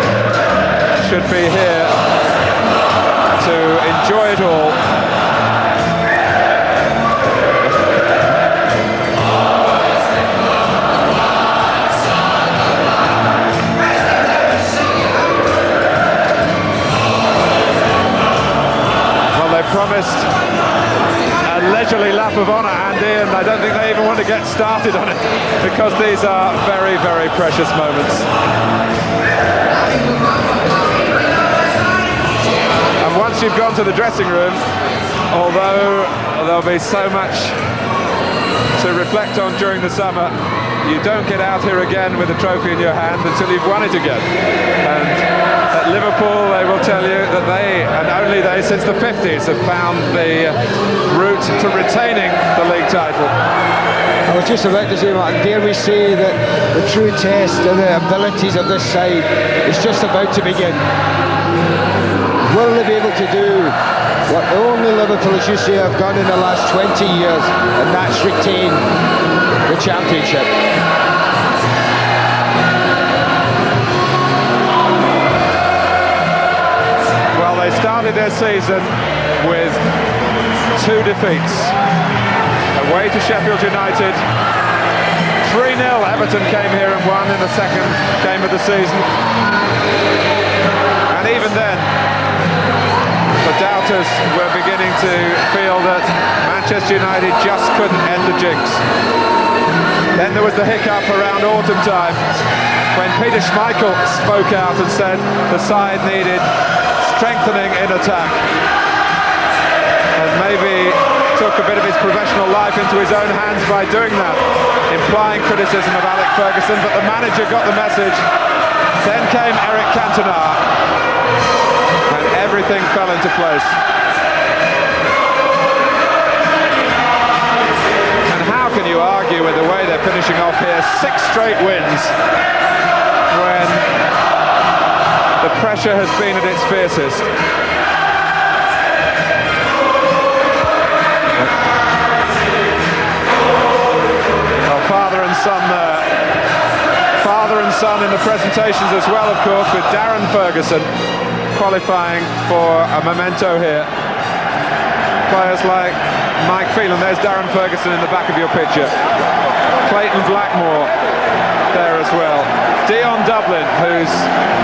should be here to enjoy it all. Promised a leisurely lap of honour, Andy, and I don't think they even want to get started on it because these are very, very precious moments. And once you've gone to the dressing room, although there'll be so much to reflect on during the summer, you don't get out here again with a trophy in your hand until you've won it again. And at Liverpool, they will tell you that they, and only they since the 50s, have found the route to retaining the league title. I was just about to say, Martin, dare we say that the true test of the abilities of this side is just about to begin. Will they be able to do what only Liverpool, as you say, have done in the last 20 years, and that's retain the championship? Well, they started their season with 2 defeats. Away to Sheffield United. 3-0, Everton came here and won in the second game of the season. And even then, the doubters were beginning to feel that Manchester United just couldn't end the jinx. Then there was the hiccup around autumn time when Peter Schmeichel spoke out and said the side needed strengthening in attack. And maybe took a bit of his professional life into his own hands by doing that, implying criticism of Alex Ferguson, but the manager got the message. Then came Eric Cantona, and everything fell into place. And how can you argue with the way they're finishing off here? 6 straight wins, when the pressure has been at its fiercest. Father and son there. Father and son in the presentations as well, of course, with Darren Ferguson qualifying for a memento here. Players like Mike Phelan, there's Darren Ferguson in the back of your picture. Clayton Blackmore there as well. Dion Dublin, who's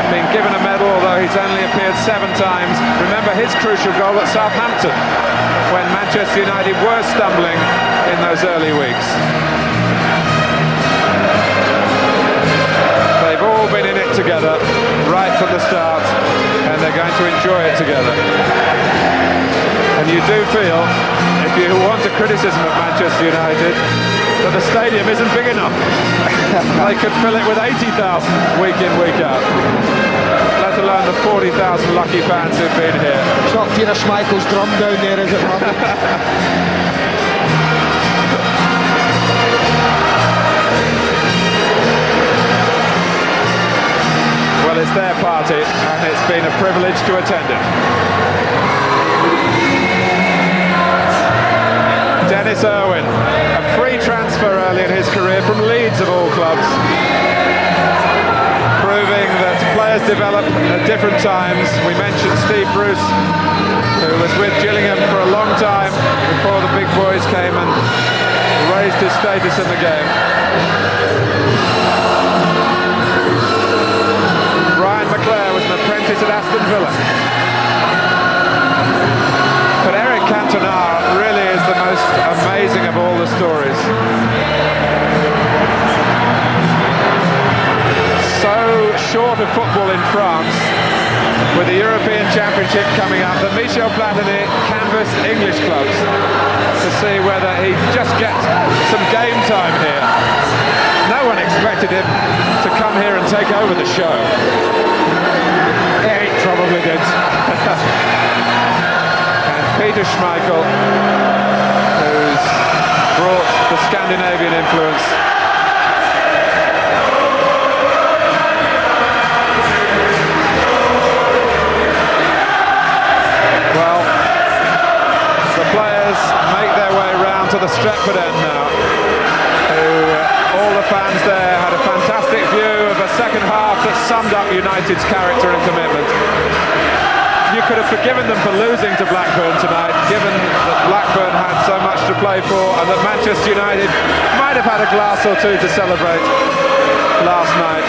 been given a medal, although he's only appeared 7 times. Remember his crucial goal at Southampton, when Manchester United were stumbling in those early weeks. They've all been in it together right from the start, and they're going to enjoy it together. And you do feel, if you want a criticism of Manchester United, that the stadium isn't big enough. They could fill it with 80,000 week in, week out, let alone the 40,000 lucky fans who've been here. It's not Peter Schmeichel's drum down there, is it, Martin? Well, it's their party, and it's been a privilege to attend it. Dennis Irwin, a free transfer early in his career from Leeds of all clubs, proving that players develop at different times. We mentioned Steve Bruce, who was with Gillingham for a long time before the big boys came and raised his status in the game. Brian McClare was an apprentice at Aston Villa. But Eric Cantona really is the most amazing of all the stories. So short of football in France, with the European Championship coming up, that Michel Platini canvassed English clubs to see whether he'd just get some game time here. No one expected him to come here and take over the show. He probably did. Peter Schmeichel, who's brought the Scandinavian influence. Well, the players make their way round to the Stretford end now. All the fans there had a fantastic view of a second half that summed up United's character and commitment. You could have forgiven them for losing to Blackburn tonight, given that Blackburn had so much to play for, and that Manchester United might have had a glass or two to celebrate last night.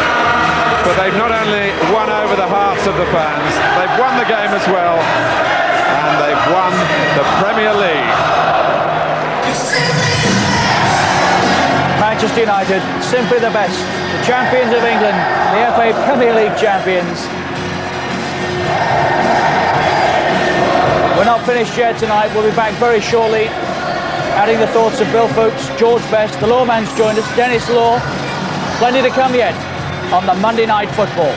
But they've not only won over the hearts of the fans, they've won the game as well, and they've won the Premier League. Manchester United, simply the best. The champions of England, the FA Premier League champions. We're not finished yet tonight. We'll be back very shortly, adding the thoughts of Bill Foulkes, George Best, the Lawman's joined us, Dennis Law. Plenty to come yet on the Monday Night Football.